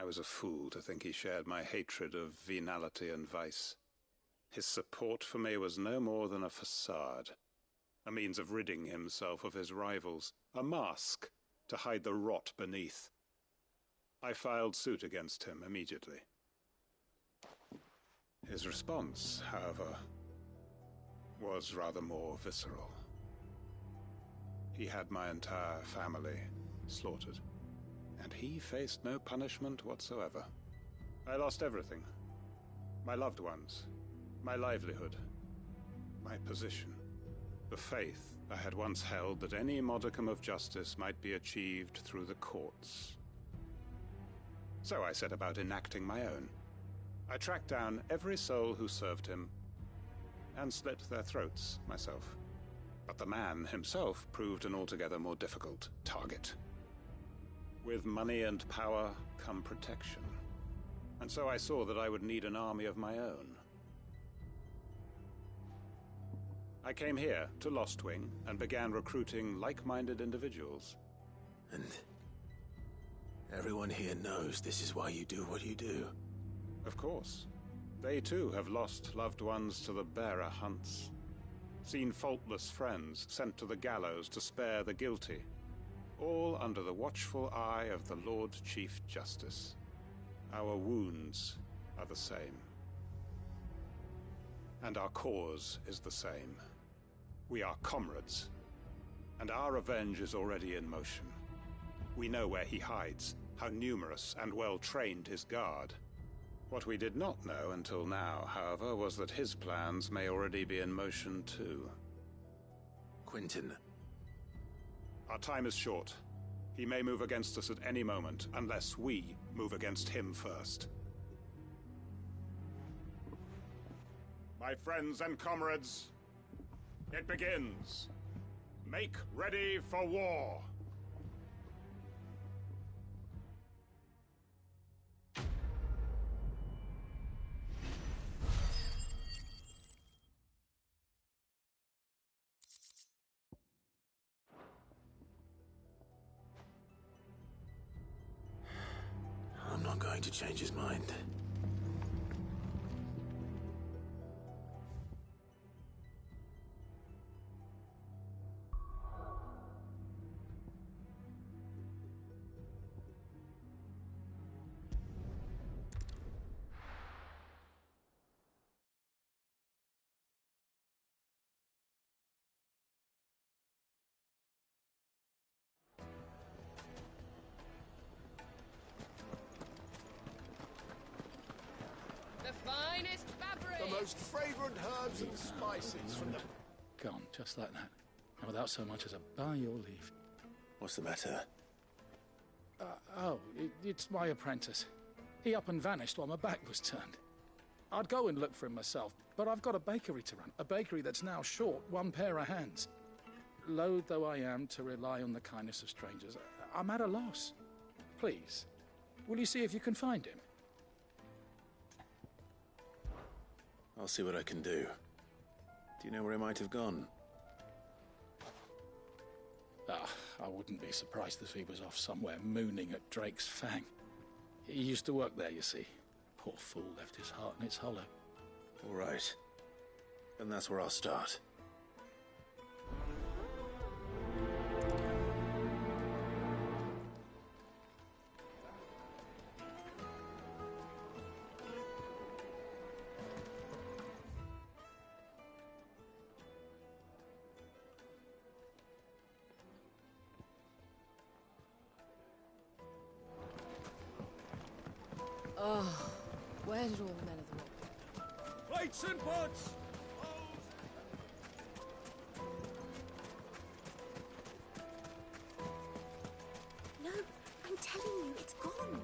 I was a fool to think he shared my hatred of venality and vice. His support for me was no more than a facade, a means of ridding himself of his rivals, a mask to hide the rot beneath. I filed suit against him immediately. His response, however, was rather more visceral. He had my entire family slaughtered. And he faced no punishment whatsoever. I lost everything. My loved ones, my livelihood, my position, the faith I had once held that any modicum of justice might be achieved through the courts. So I set about enacting my own. I tracked down every soul who served him, and slit their throats myself. But the man himself proved an altogether more difficult target. With money and power come protection. And so I saw that I would need an army of my own. I came here to Lostwing and began recruiting like-minded individuals. And everyone here knows this is why you do what you do. Of course. They too have lost loved ones to the bearer hunts, seen faultless friends sent to the gallows to spare the guilty, all under the watchful eye of the Lord Chief Justice. Our wounds are the same. And our cause is the same. We are comrades, and our revenge is already in motion. We know where he hides, how numerous and well-trained his guard. What we did not know until now, however, was that his plans may already be in motion too. Quentin. Our time is short. He may move against us at any moment, unless we move against him first. My friends and comrades, it begins. Make ready for war. I'm not going to change his mind. The most fragrant herbs and spices from the... Gone, just like that. And without so much as a by your leave. What's the matter? It's my apprentice. He up and vanished while my back was turned. I'd go and look for him myself, but I've got a bakery to run. A bakery that's now short one pair of hands. Loath though I am to rely on the kindness of strangers, I'm at a loss. Please, will you see if you can find him? I'll see what I can do. Do you know where he might have gone? I wouldn't be surprised if he was off somewhere mooning at Drake's Fang. He used to work there, you see. Poor fool left his heart in its hollow. All right. And that's where I'll start. Oh, where did all the men of the rock go? Plates and pots! No, I'm telling you, it's gone.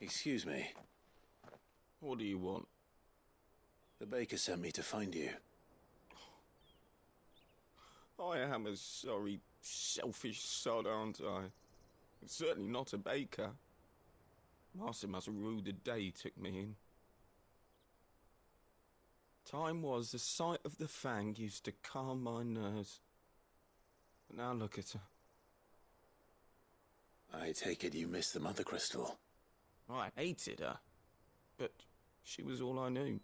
Excuse me. What do you want? The baker sent me to find you. I am a sorry, selfish sod, aren't I? Certainly not a baker. Master must rue the day he took me in. Time was the sight of the Fang used to calm my nerves. But now look at her. I take it you miss the Mother Crystal. I hated her, but she was all I knew.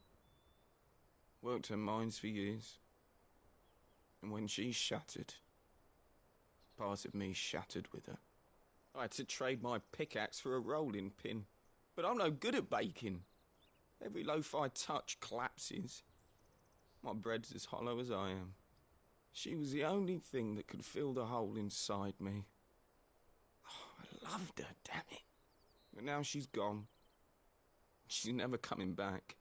Worked her mines for years. And when she shattered, part of me shattered with her. I had to trade my pickaxe for a rolling pin, but I'm no good at baking. Every loaf I touch collapses. My bread's as hollow as I am. She was the only thing that could fill the hole inside me. Oh, I loved her, damn it. But now she's gone. She's never coming back.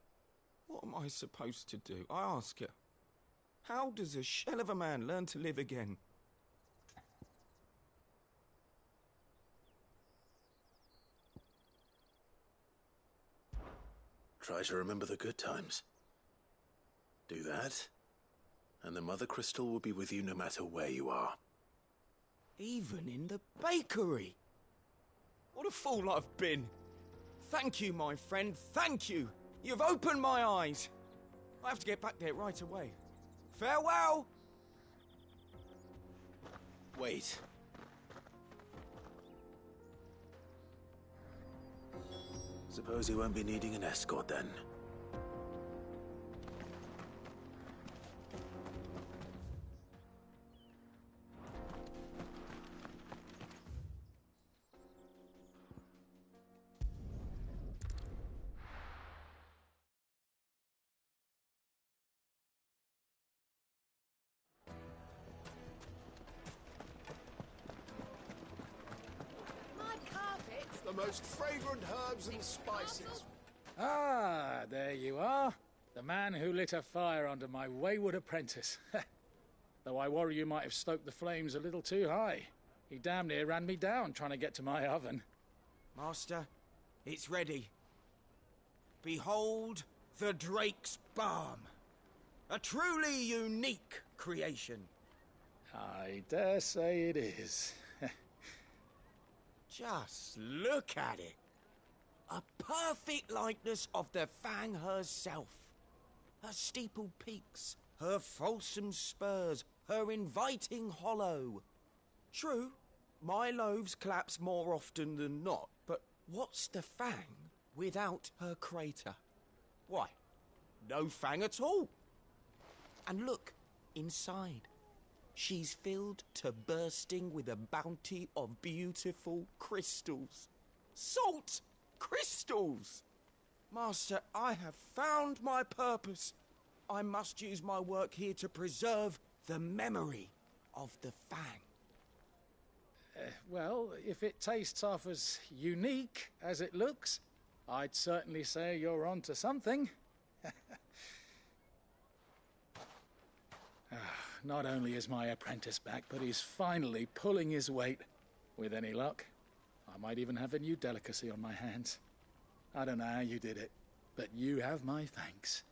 What am I supposed to do? I ask her. How does a shell of a man learn to live again? Try to remember the good times. Do that, and the Mother Crystal will be with you no matter where you are. Even in the bakery. What a fool I've been. Thank you, my friend, thank you. You've opened my eyes. I have to get back there right away. Farewell! Wait. Suppose you won't be needing an escort then. The most fragrant herbs and spices. Ah, there you are. The man who lit a fire under my wayward apprentice. Though I worry you might have stoked the flames a little too high. He damn near ran me down trying to get to my oven. Master, it's ready. Behold the Drake's Balm. A truly unique creation. I dare say it is. Just look at it. A perfect likeness of the Fang herself. Her steepled peaks, her fulsome spurs, her inviting hollow. True, my loaves collapse more often than not, but what's the Fang without her crater? Why, no Fang at all. And look, inside. She's filled to bursting with a bounty of beautiful crystals. Salt crystals! Master, I have found my purpose. I must use my work here to preserve the memory of the Fang. Well, if it tastes half as unique as it looks, I'd certainly say you're onto something. Not only is my apprentice back, but he's finally pulling his weight. With any luck, I might even have a new delicacy on my hands. I don't know how you did it, but you have my thanks.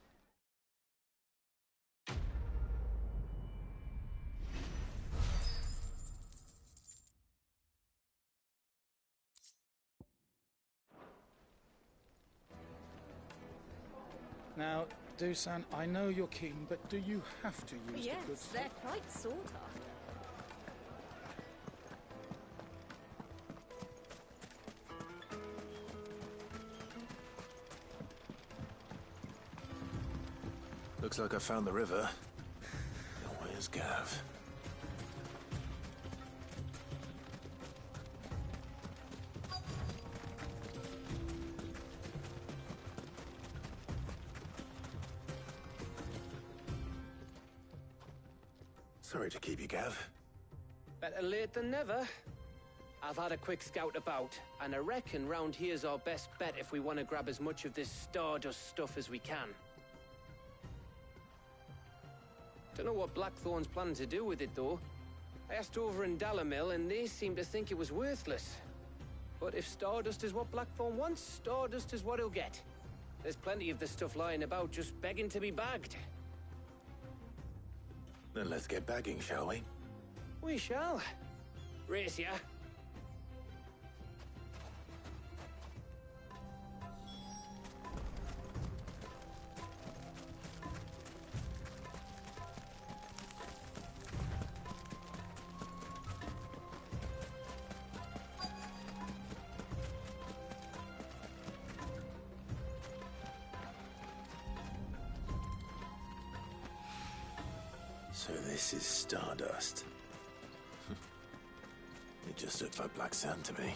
Now, Dusan, I know you're keen, but do you have to use the good stuff? Yes, they're quite sought after. Looks like I found the river. Now where's Gav? Sorry to keep you, Gav. Better late than never. I've had a quick scout about, and I reckon round here's our best bet if we want to grab as much of this Stardust stuff as we can. Don't know what Blackthorn's planning to do with it, though. I asked over in Dalamil, and they seem to think it was worthless. But if Stardust is what Blackthorn wants, Stardust is what he'll get. There's plenty of this stuff lying about, just begging to be bagged. Then let's get bagging, shall we? We shall. Race ya. So this is Stardust. It just looks like black sand to me.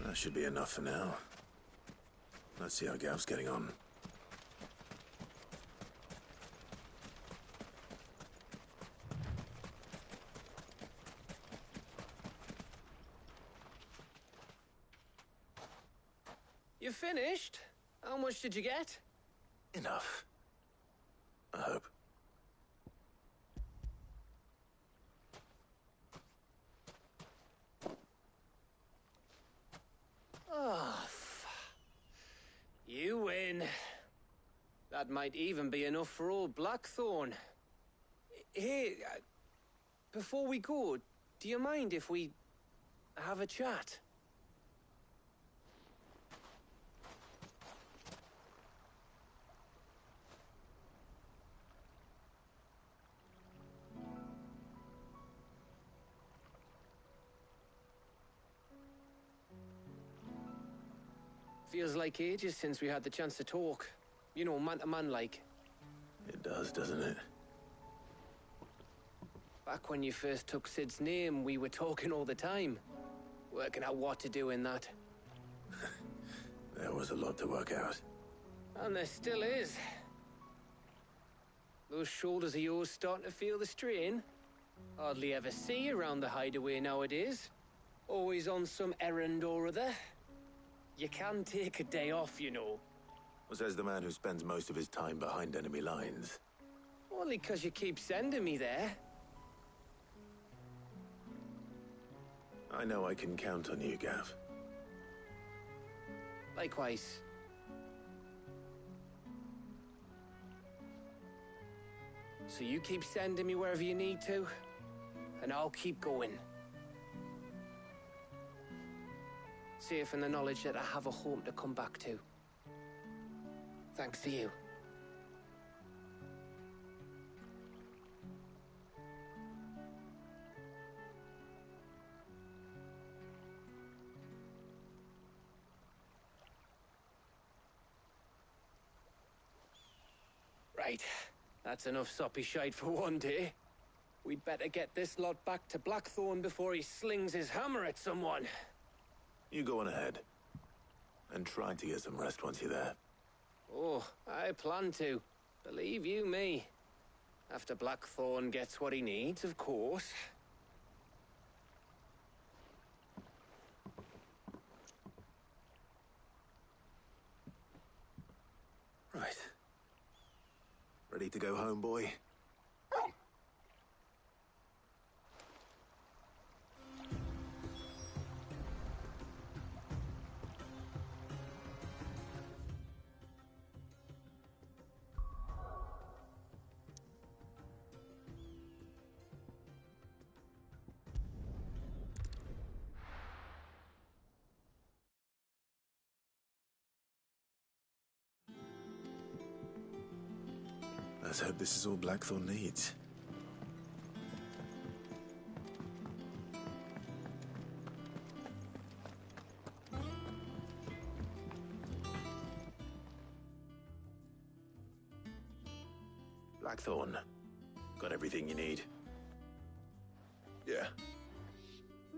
That should be enough for now. Let's see how Gav's getting on. You finished? How much did you get? Enough. I hope. You win. That might even be enough for old Blackthorn. Hey, before we go, do you mind if we have a chat? Feels like ages since we had the chance to talk. You know, man to man like. It does, doesn't it? Back when you first took Sid's name, we were talking all the time. Working out what to do in that. There was a lot to work out. And there still is. Those shoulders of yours starting to feel the strain. Hardly ever see you around the hideaway nowadays. Always on some errand or other. You can take a day off, you know. Says the man who spends most of his time behind enemy lines. Only 'cause you keep sending me there. I know I can count on you, Gav. Likewise. So you keep sending me wherever you need to, and I'll keep going. Safe in the knowledge that I have a home to come back to. Thanks to you. Right. That's enough soppy shite for one day. We'd better get this lot back to Blackthorn before he slings his hammer at someone. You go on ahead. And try to get some rest once you're there. Oh, I plan to. Believe you me. After Blackthorn gets what he needs, of course. Right. Ready to go home, boy? Let's hope this is all Blackthorn needs. Blackthorn, got everything you need? Yeah.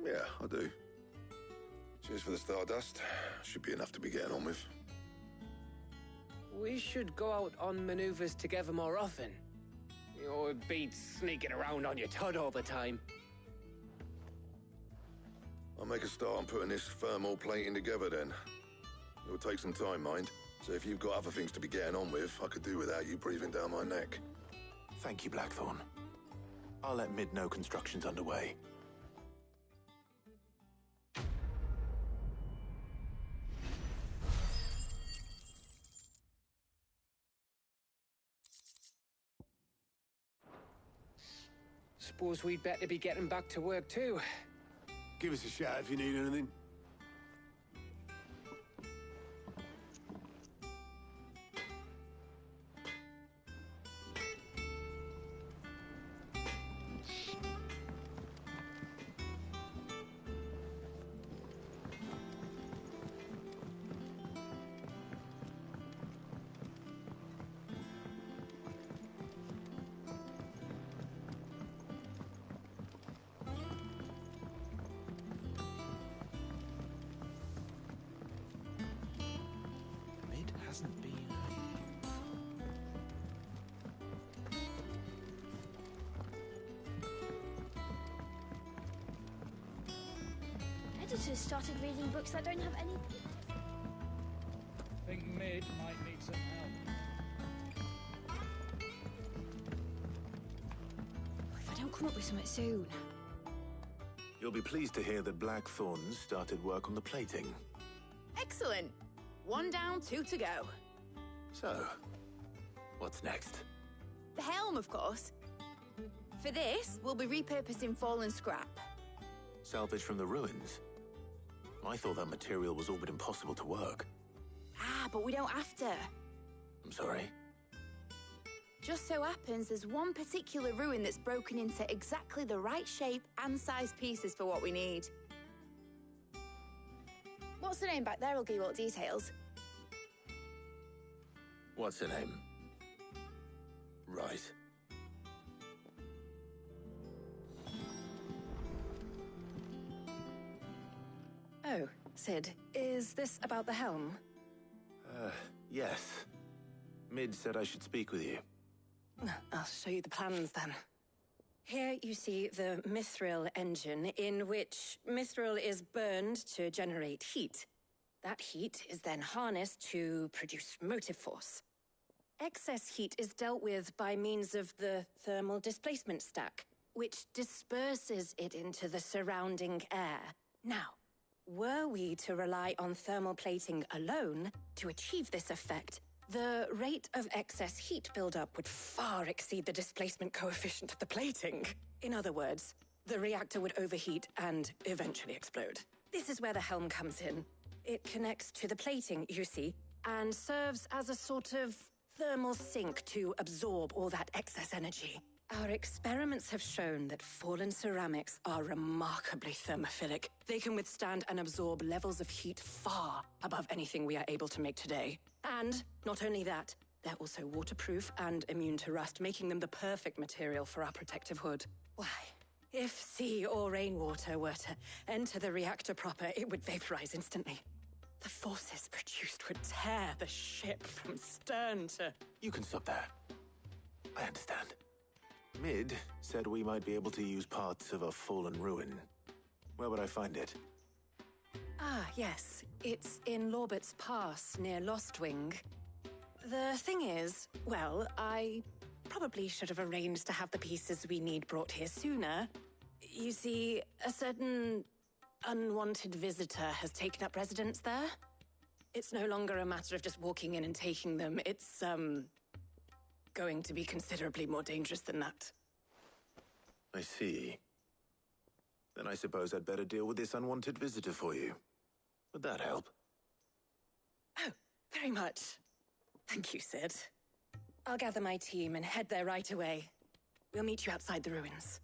Yeah, I do. Cheers for the Stardust. Should be enough to be getting on with. We should go out on maneuvers together more often. Or beat sneaking around on your tud all the time. I'll make a start on putting this thermal plating together then. It'll take some time, mind. So if you've got other things to be getting on with, I could do without you breathing down my neck. Thank you, Blackthorn. I'll let Mid know construction's underway. Suppose we'd better be getting back to work too. Give us a shout if you need anything. Hasn't been. Editors started reading books that don't have any. Think Mid might need some help. If I don't come up with something soon. You'll be pleased to hear that Blackthorn started work on the plating. Excellent. 1 down, 2 to go. So, what's next? The helm, of course. For this, we'll be repurposing fallen scrap. Salvage from the ruins? I thought that material was all but impossible to work. Ah, but we don't have to. I'm sorry? Just so happens there's one particular ruin that's broken into exactly the right shape and size pieces for what we need. What's the name back there? I'll give you all the details. What's her name? Right. Oh, Sid, is this about the helm? Yes. Mid said I should speak with you. I'll show you the plans then. Here you see the Mithril engine, in which Mithril is burned to generate heat. That heat is then harnessed to produce motive force. Excess heat is dealt with by means of the thermal displacement stack, which disperses it into the surrounding air. Now, were we to rely on thermal plating alone to achieve this effect, the rate of excess heat buildup would far exceed the displacement coefficient of the plating. In other words, the reactor would overheat and eventually explode. This is where the helm comes in. It connects to the plating, you see, and serves as a sort of thermal sink to absorb all that excess energy. Our experiments have shown that fallen ceramics are remarkably thermophilic. They can withstand and absorb levels of heat far above anything we are able to make today. And not only that, they're also waterproof and immune to rust, making them the perfect material for our protective hood. Why, if sea or rainwater were to enter the reactor proper, it would vaporize instantly. The forces produced would tear the ship from stern to... You can stop there. I understand. Mid said we might be able to use parts of a fallen ruin. Where would I find it? Ah, yes. It's in Lorbert's Pass, near Lostwing. The thing is, well, I probably should have arranged to have the pieces we need brought here sooner. You see, a certain unwanted visitor has taken up residence there. It's no longer a matter of just walking in and taking them. It's, going to be considerably more dangerous than that. I see. Then I suppose I'd better deal with this unwanted visitor for you. Would that help? Oh, very much. Thank you, Sid. I'll gather my team and head there right away. We'll meet you outside the ruins.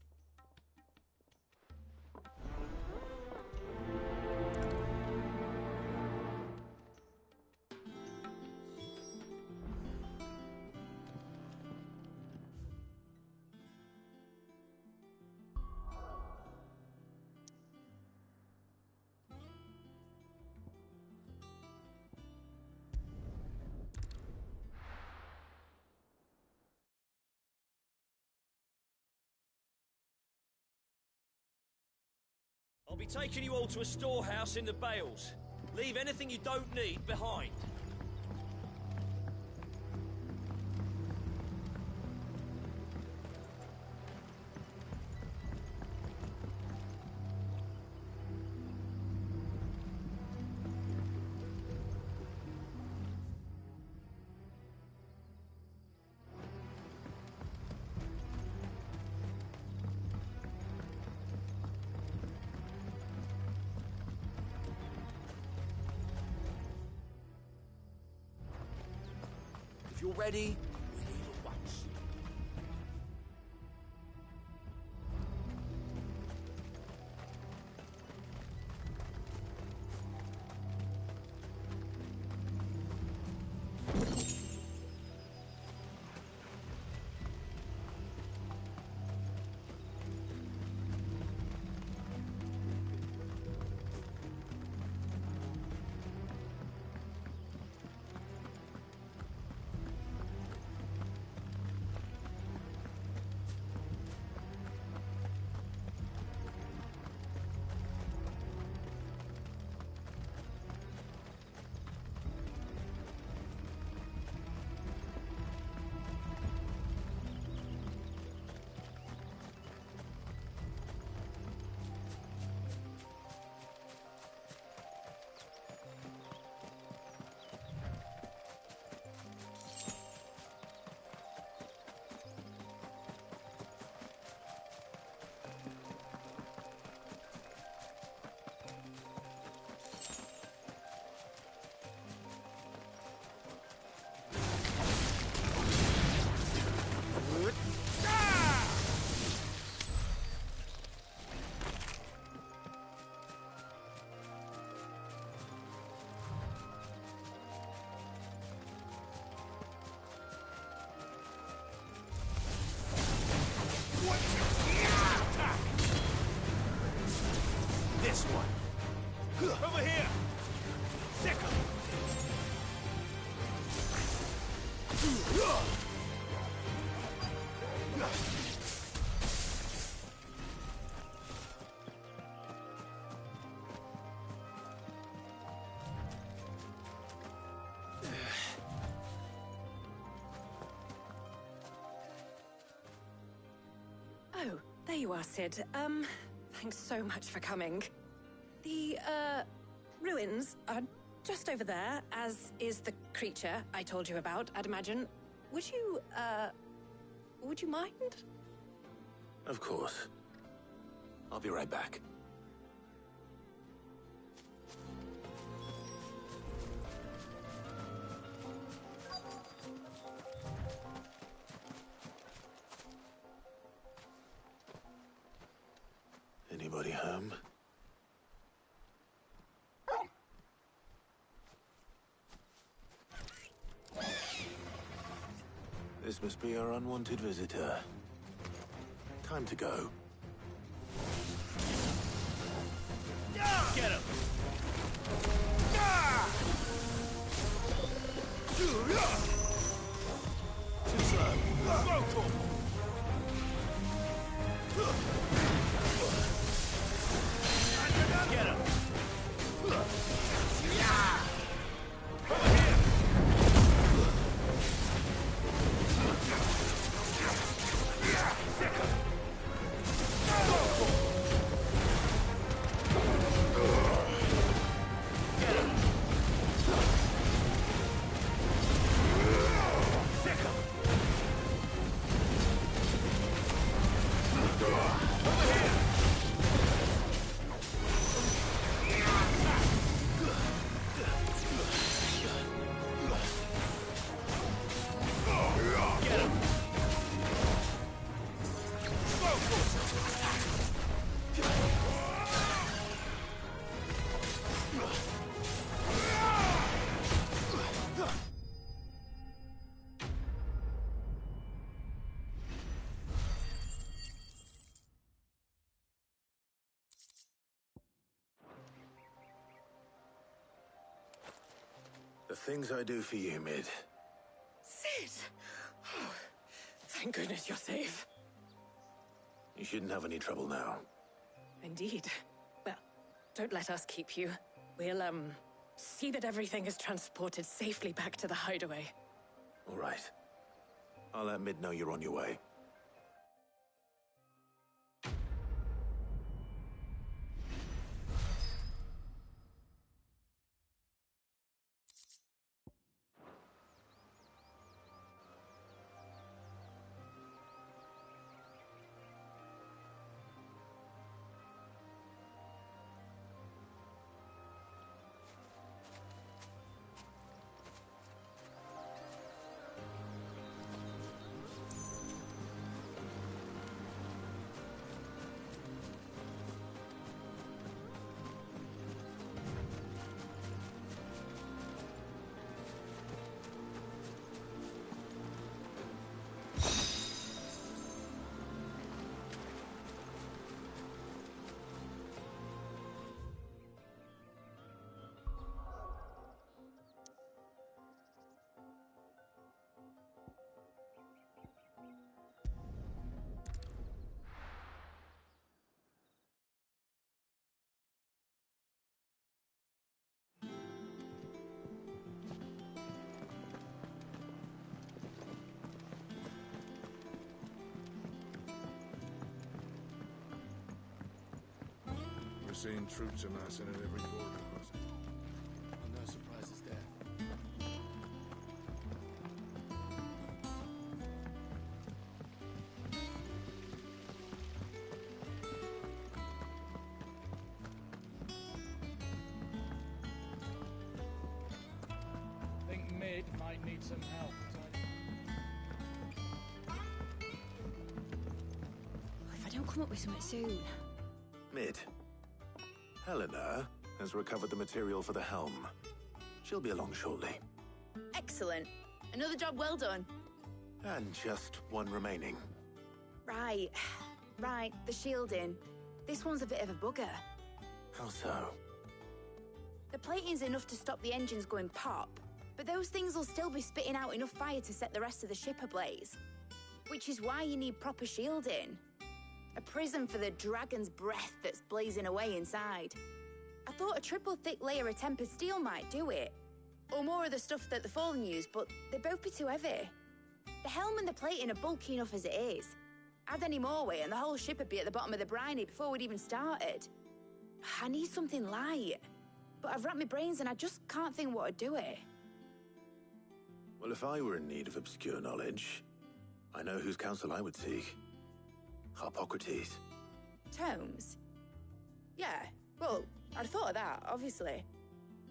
I'll be taking you all to a storehouse in the Bales. Leave anything you don't need behind. If you're ready, we leave at once. This one. Over here! Second! Oh, there you are, Sid. Thanks so much for coming. The, ruins are just over there, as is the creature I told you about, I'd imagine. Would you mind? Of course. I'll be right back. Anybody home? This must be our unwanted visitor. Time to go. Get him! Too slow. Rotor! The things I do for you, Mid. Sid! Oh, thank goodness you're safe. You shouldn't have any trouble now. Indeed. Well, don't let us keep you. We'll, see that everything is transported safely back to the hideaway. All right. I'll let Mid know you're on your way. We're seeing troops amassing at every border crossing. No surprises there. Think Mid might need some help. If I don't come up with something soon. Mid. Helena has recovered the material for the helm. She'll be along shortly. Excellent. Another job well done. And just one remaining. Right. Right, the shielding. This one's a bit of a bugger. How so? The plating's enough to stop the engines going pop, but those things will still be spitting out enough fire to set the rest of the ship ablaze. Which is why you need proper shielding. A prison for the dragon's breath that's blazing away inside. I thought a triple thick layer of tempered steel might do it. Or more of the stuff that the Fallen use, but they'd both be too heavy. The helm and the plating are bulky enough as it is. Add any more weight and the whole ship would be at the bottom of the briny before we'd even started. I need something light. But I've racked my brains and I just can't think what would do it. Well, if I were in need of obscure knowledge, I know whose counsel I would seek. Harpocrates. Tomes? Yeah, well, I'd thought of that, obviously.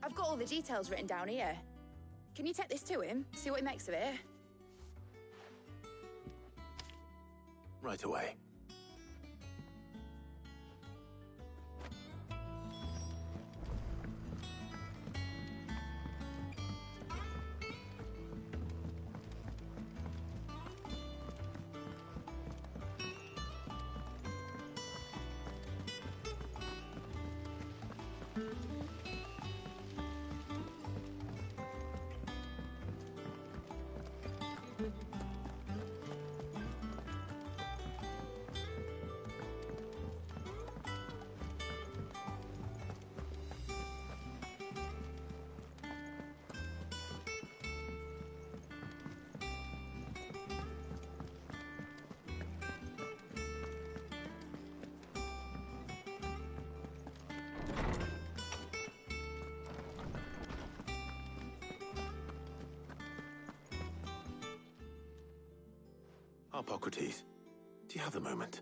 I've got all the details written down here. Can you take this to him, see what he makes of it? Right away. Harpocrates, do you have a moment?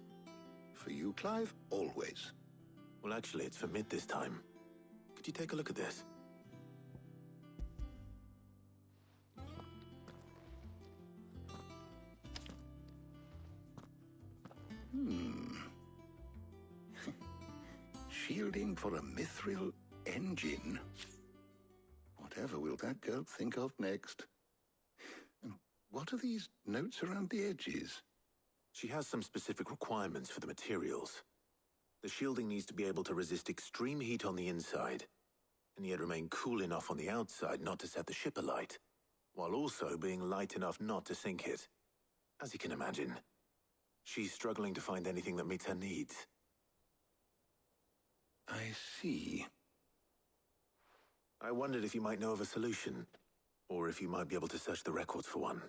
For you, Clive? Always. Well, actually, it's for Mid this time. Could you take a look at this? Shielding for a mithril engine. Whatever will that girl think of next? And what are these notes around the edges? She has some specific requirements for the materials. The shielding needs to be able to resist extreme heat on the inside, and yet remain cool enough on the outside not to set the ship alight, while also being light enough not to sink it. As you can imagine, she's struggling to find anything that meets her needs. I see. I wondered if you might know of a solution, or if you might be able to search the records for one.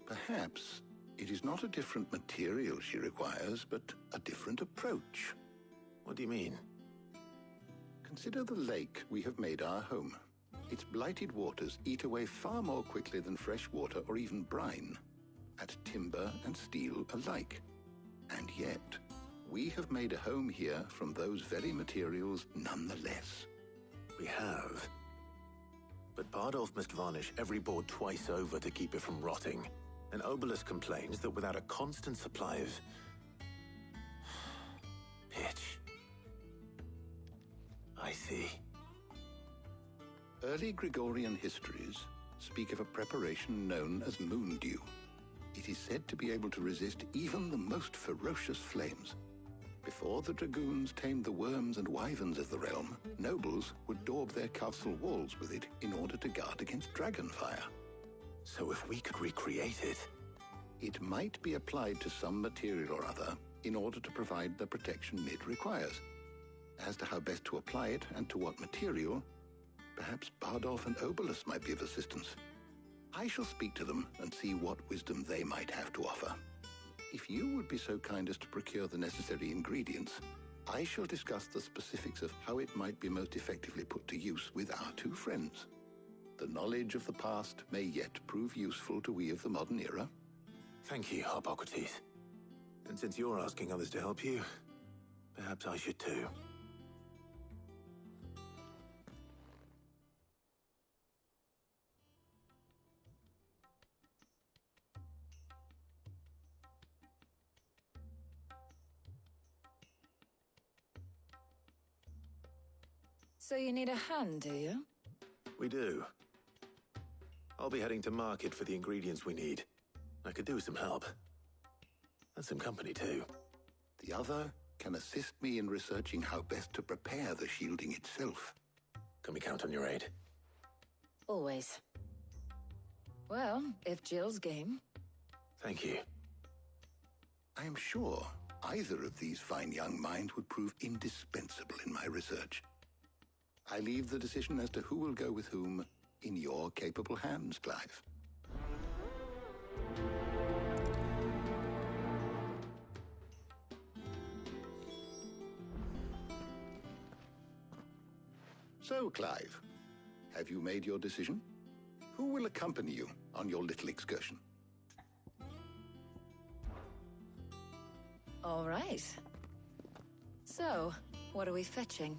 Perhaps it is not a different material she requires, but a different approach. What do you mean? Consider the lake we have made our home. Its blighted waters eat away far more quickly than fresh water or even brine, at timber and steel alike. And yet, we have made a home here from those very materials nonetheless. We have. But Bardolph must varnish every board twice over to keep it from rotting. And Obelus complains that without a constant supply of pitch. I see. Early Gregorian histories speak of a preparation known as moondew. It is said to be able to resist even the most ferocious flames. Before the dragoons tamed the worms and wyverns of the realm, nobles would daub their castle walls with it in order to guard against dragonfire. So if we could recreate it... It might be applied to some material or other in order to provide the protection it requires. As to how best to apply it and to what material, perhaps Bardolph and Obelus might be of assistance. I shall speak to them and see what wisdom they might have to offer. If you would be so kind as to procure the necessary ingredients, I shall discuss the specifics of how it might be most effectively put to use with our two friends. The knowledge of the past may yet prove useful to we of the modern era. Thank you, Harpocrates. And since you're asking others to help you, perhaps I should too. So you need a hand, do you? We do. I'll be heading to market for the ingredients we need. I could do with some help. And some company, too. The other can assist me in researching how best to prepare the shielding itself. Can we count on your aid? Always. Well, if Jill's game. Thank you. I am sure either of these fine young minds would prove indispensable in my research. I leave the decision as to who will go with whom in your capable hands, Clive. So, Clive, have you made your decision? Who will accompany you on your little excursion? All right. So, what are we fetching?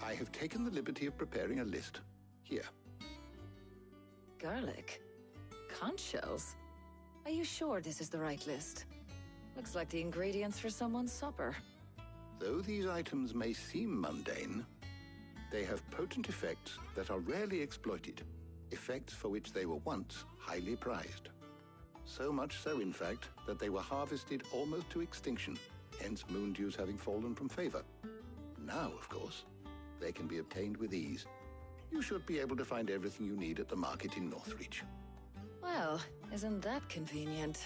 I have taken the liberty of preparing a list. Here. Garlic? Conch shells? Are you sure this is the right list? Looks like the ingredients for someone's supper. Though these items may seem mundane, they have potent effects that are rarely exploited, effects for which they were once highly prized. So much so, in fact, that they were harvested almost to extinction, hence moondews having fallen from favor. Now, of course, they can be obtained with ease. You should be able to find everything you need at the market in Northreach. Well, isn't that convenient?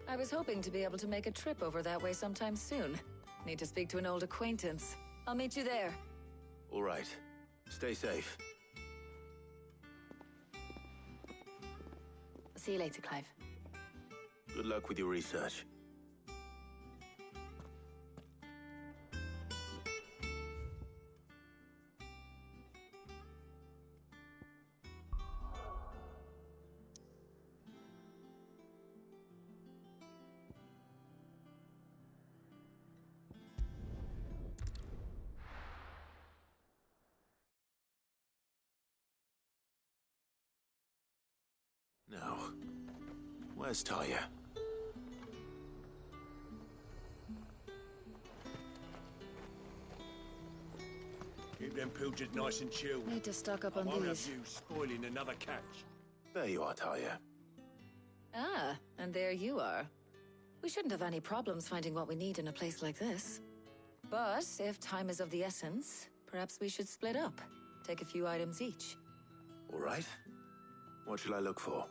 I was hoping to be able to make a trip over that way sometime soon. Need to speak to an old acquaintance. I'll meet you there. All right. Stay safe. See you later, Clive. Good luck with your research. Now, where's Talia? Keep them pilchards nice and chilled. Need to stock up on I won't have these. you spoiling another catch. There you are, Talia. Ah, and there you are. We shouldn't have any problems finding what we need in a place like this. But if time is of the essence, perhaps we should split up. Take a few items each. All right. What shall I look for?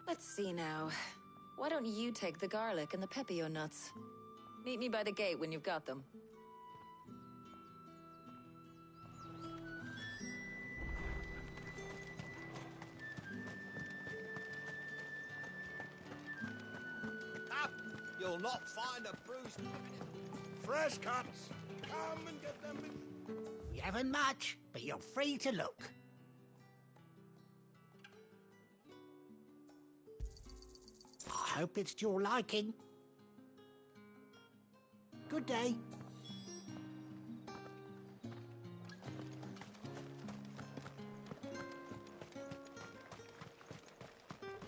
Let's see now. Why don't you take the garlic and the pepio nuts? Meet me by the gate when you've got them. Up! You'll not find a bruised... Fresh cuts! Come and get them... We haven't much, but you're free to look. I hope it's to your liking. Good day.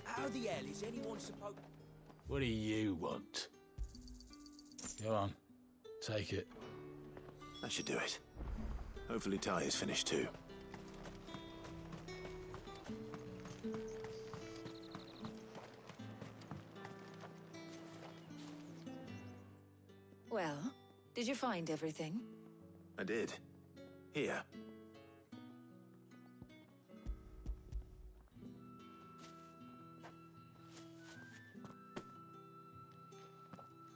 How the hell is anyone supposed... What do you want? Go on. Take it. That should do it. Hopefully Ty is finished too. Well, did you find everything? I did. Here.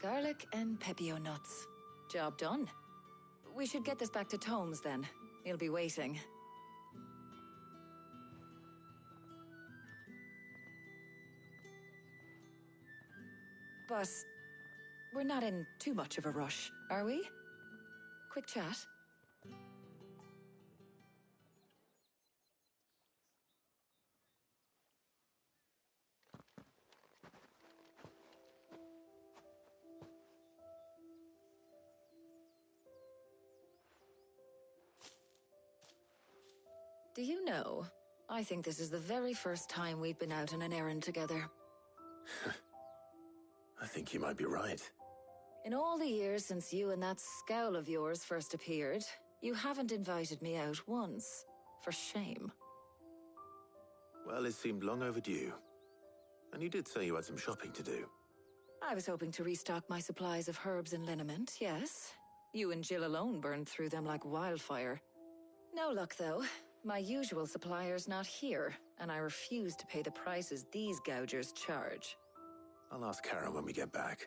Garlic and pepio nuts. Job done. We should get this back to Tomes then. He'll be waiting. But we're not in too much of a rush, are we? Quick chat. Do you know, I think this is the very first time we've been out on an errand together. I think you might be right. In all the years since you and that scowl of yours first appeared, you haven't invited me out once. For shame. Well, it seemed long overdue. And you did say you had some shopping to do. I was hoping to restock my supplies of herbs and liniment, yes. You and Jill alone burned through them like wildfire. No luck, though. My usual supplier's not here, and I refuse to pay the prices these gougers charge. I'll ask Karen when we get back.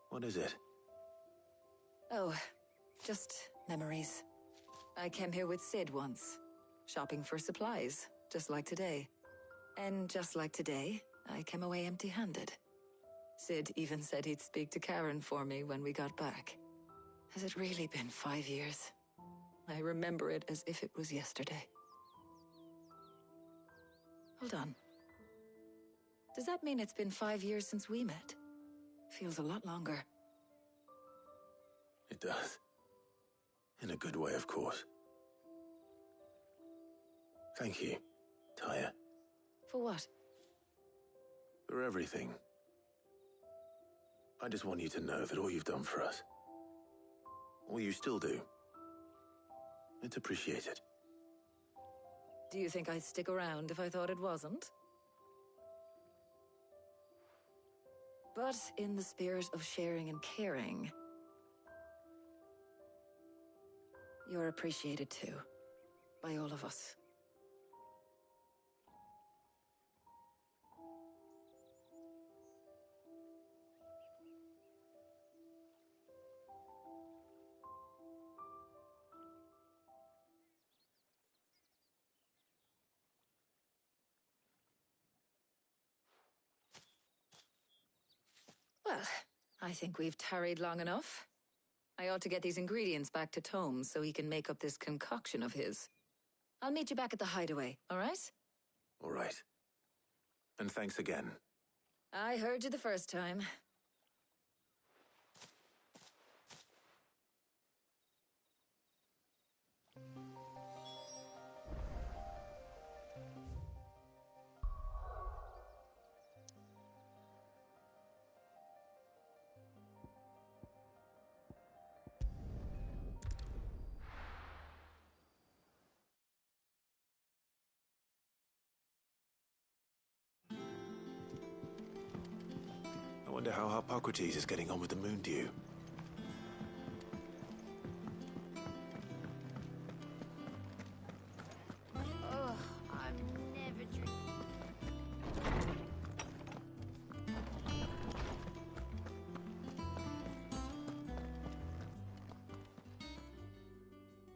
What is it? Oh, just memories. I came here with Sid once, shopping for supplies, just like today. And just like today, I came away empty-handed. Sid even said he'd speak to Karen for me when we got back. Has it really been 5 years? I remember it as if it was yesterday. Hold on. Does that mean it's been 5 years since we met? Feels a lot longer. It does. In a good way, of course. Thank you, Tyre. For what? For everything. I just want you to know that all you've done for us, all you still do, it's appreciated. Do you think I'd stick around if I thought it wasn't? But in the spirit of sharing and caring, you're appreciated too, by all of us. Well, I think we've tarried long enough. I ought to get these ingredients back to Tomes so he can make up this concoction of his. I'll meet you back at the hideaway, all right? All right. And thanks again. I heard you the first time. Wonder how Harpocrates is getting on with the Moondew. Oh, I'm never drinking.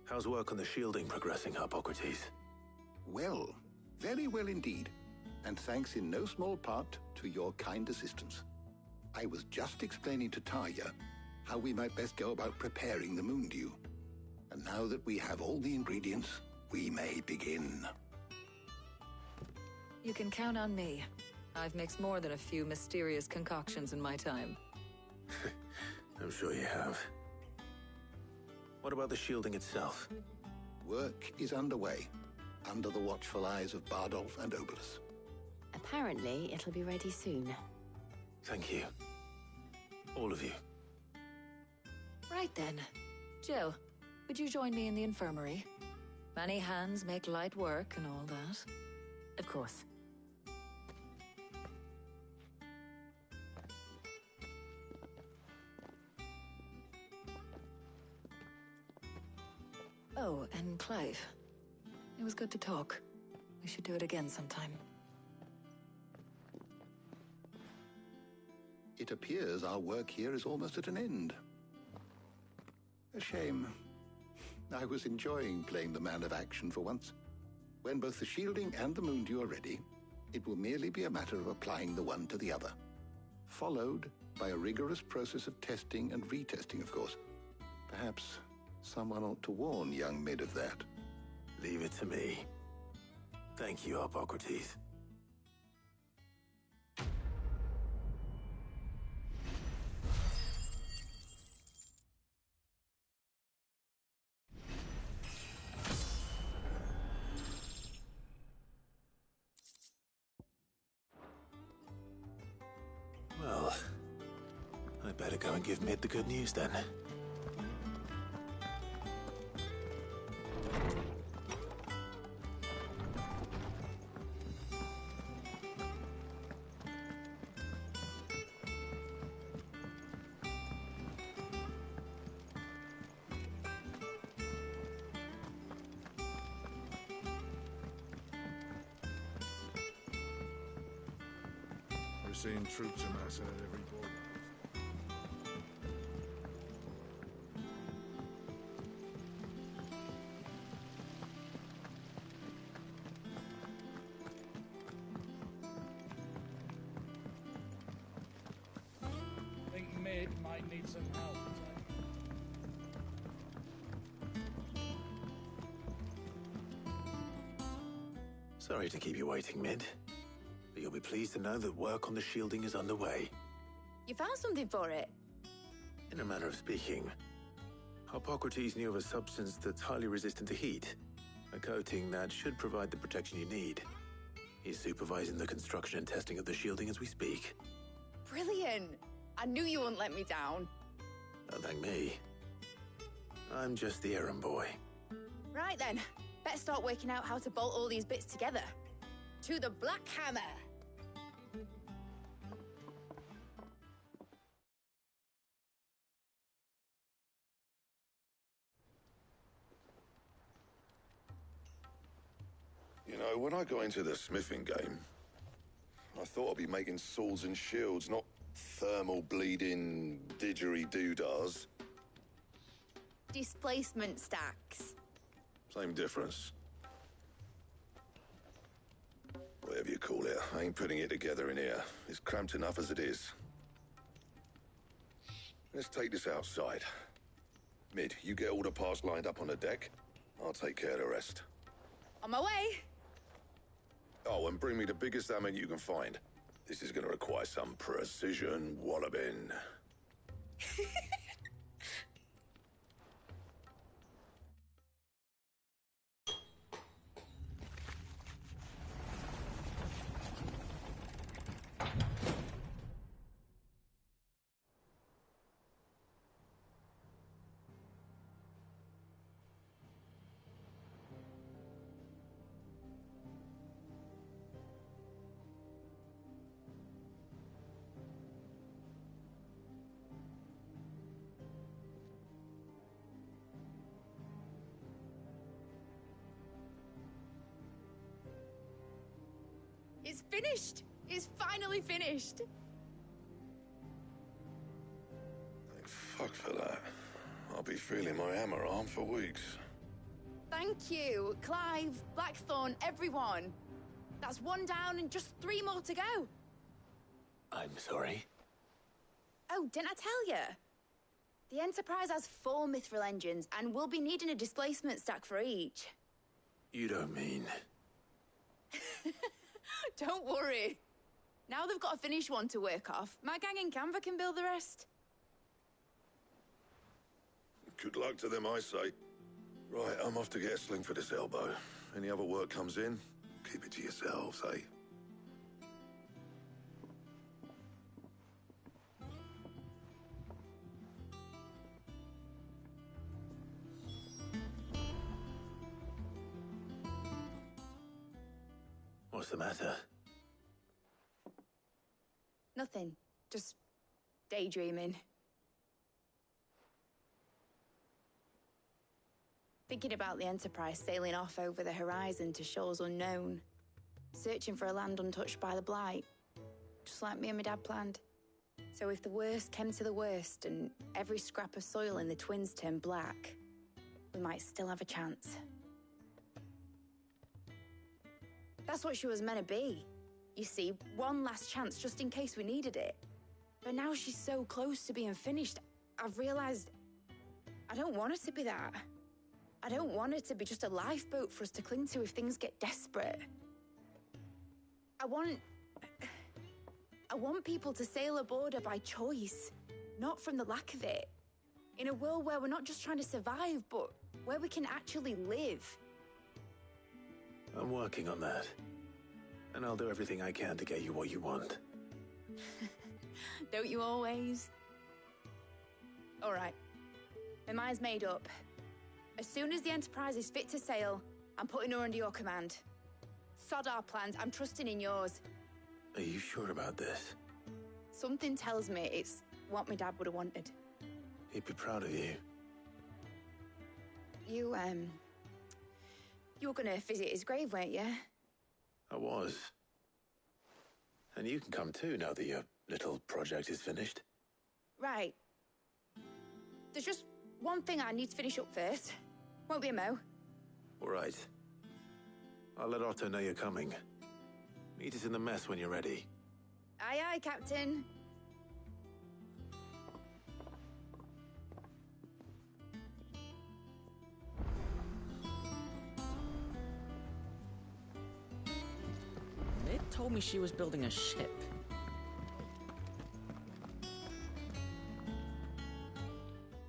How's work on the shielding progressing, Harpocrates? Well, very well indeed. And thanks in no small part to your kind assistance. I was just explaining to Tarja how we might best go about preparing the Moondew. And now that we have all the ingredients, we may begin. You can count on me. I've mixed more than a few mysterious concoctions in my time. I'm sure you have. What about the shielding itself? Work is underway, under the watchful eyes of Bardolph and Obolus. Apparently, it'll be ready soon. Thank you. All of you. Right then. Jill, would you join me in the infirmary? Many hands make light work and all that. Of course. Oh, and Clive. It was good to talk. We should do it again sometime. It appears our work here is almost at an end. A shame. I was enjoying playing the man of action for once. When both the shielding and the Moondew are ready, it will merely be a matter of applying the one to the other. Followed by a rigorous process of testing and retesting, of course. Perhaps someone ought to warn young Mid of that. Leave it to me. Thank you, Harpocrates. Well, I better go and give Mid the good news then. We're seeing troops amassing at every border. I think Mid might need some help. Sorry to keep you waiting, Mid. But you'll be pleased to know that work on the shielding is underway. You found something for it? In a manner of speaking, Harpocrates knew of a substance that's highly resistant to heat. A coating that should provide the protection you need. He's supervising the construction and testing of the shielding as we speak. Brilliant! I knew you wouldn't let me down. Don't thank me. I'm just the errand boy. Right then, better start working out how to bolt all these bits together. To the Black Hammer! You know, when I got into the smithing game, I thought I'd be making swords and shields, not thermal bleeding didgeridoo-dahs. Displacement stacks. Same difference. Whatever you call it, I ain't putting it together in here. It's cramped enough as it is. Let's take this outside. Mid, you get all the parts lined up on the deck. I'll take care of the rest. On my way! Oh, and bring me the biggest hammer you can find. This is gonna require some precision walloping. It's finished! It's finally finished! Thank fuck for that. I'll be feeling my hammer arm for weeks. Thank you, Clive, Blackthorn, everyone. That's one down and just 3 more to go. I'm sorry. Oh, didn't I tell you? The Enterprise has 4 mithril engines, and we'll be needing a displacement stack for each. You don't mean... Don't worry. Now they've got a finished one to work off. My gang in Canva can build the rest. Good luck to them, I say. Right, I'm off to get a sling for this elbow. Any other work comes in, keep it to yourselves, eh? What's the matter? Nothing. Just daydreaming. Thinking about the Enterprise sailing off over the horizon to shores unknown. Searching for a land untouched by the Blight. Just like me and my dad planned. So if the worst came to the worst and every scrap of soil in the Twins turned black, we might still have a chance. That's what she was meant to be. You see, one last chance just in case we needed it. But now she's so close to being finished, I've realized I don't want her to be that. I don't want her to be just a lifeboat for us to cling to if things get desperate. I want people to sail aboard her by choice, not from the lack of it. In a world where we're not just trying to survive, but where we can actually live. I'm working on that. And I'll do everything I can to get you what you want. Don't you always? All right. My mind's made up. As soon as the Enterprise is fit to sail, I'm putting her under your command. Sod our plans, I'm trusting in yours. Are you sure about this? Something tells me it's what my dad would have wanted. He'd be proud of you. You were gonna visit his grave, weren't you? I was. And you can come too now that your little project is finished. Right. There's just one thing I need to finish up first. Won't be a mo. All right. I'll let Otto know you're coming. Meet us in the mess when you're ready. Aye, aye, Captain. Ned told me she was building a ship.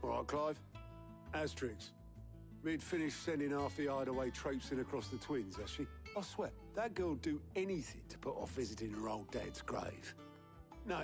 All right, Clive. Asterix. We'd finished sending half the hideaway traipsing across the Twins, has she? I swear, that girl'd do anything to put off visiting her old dad's grave.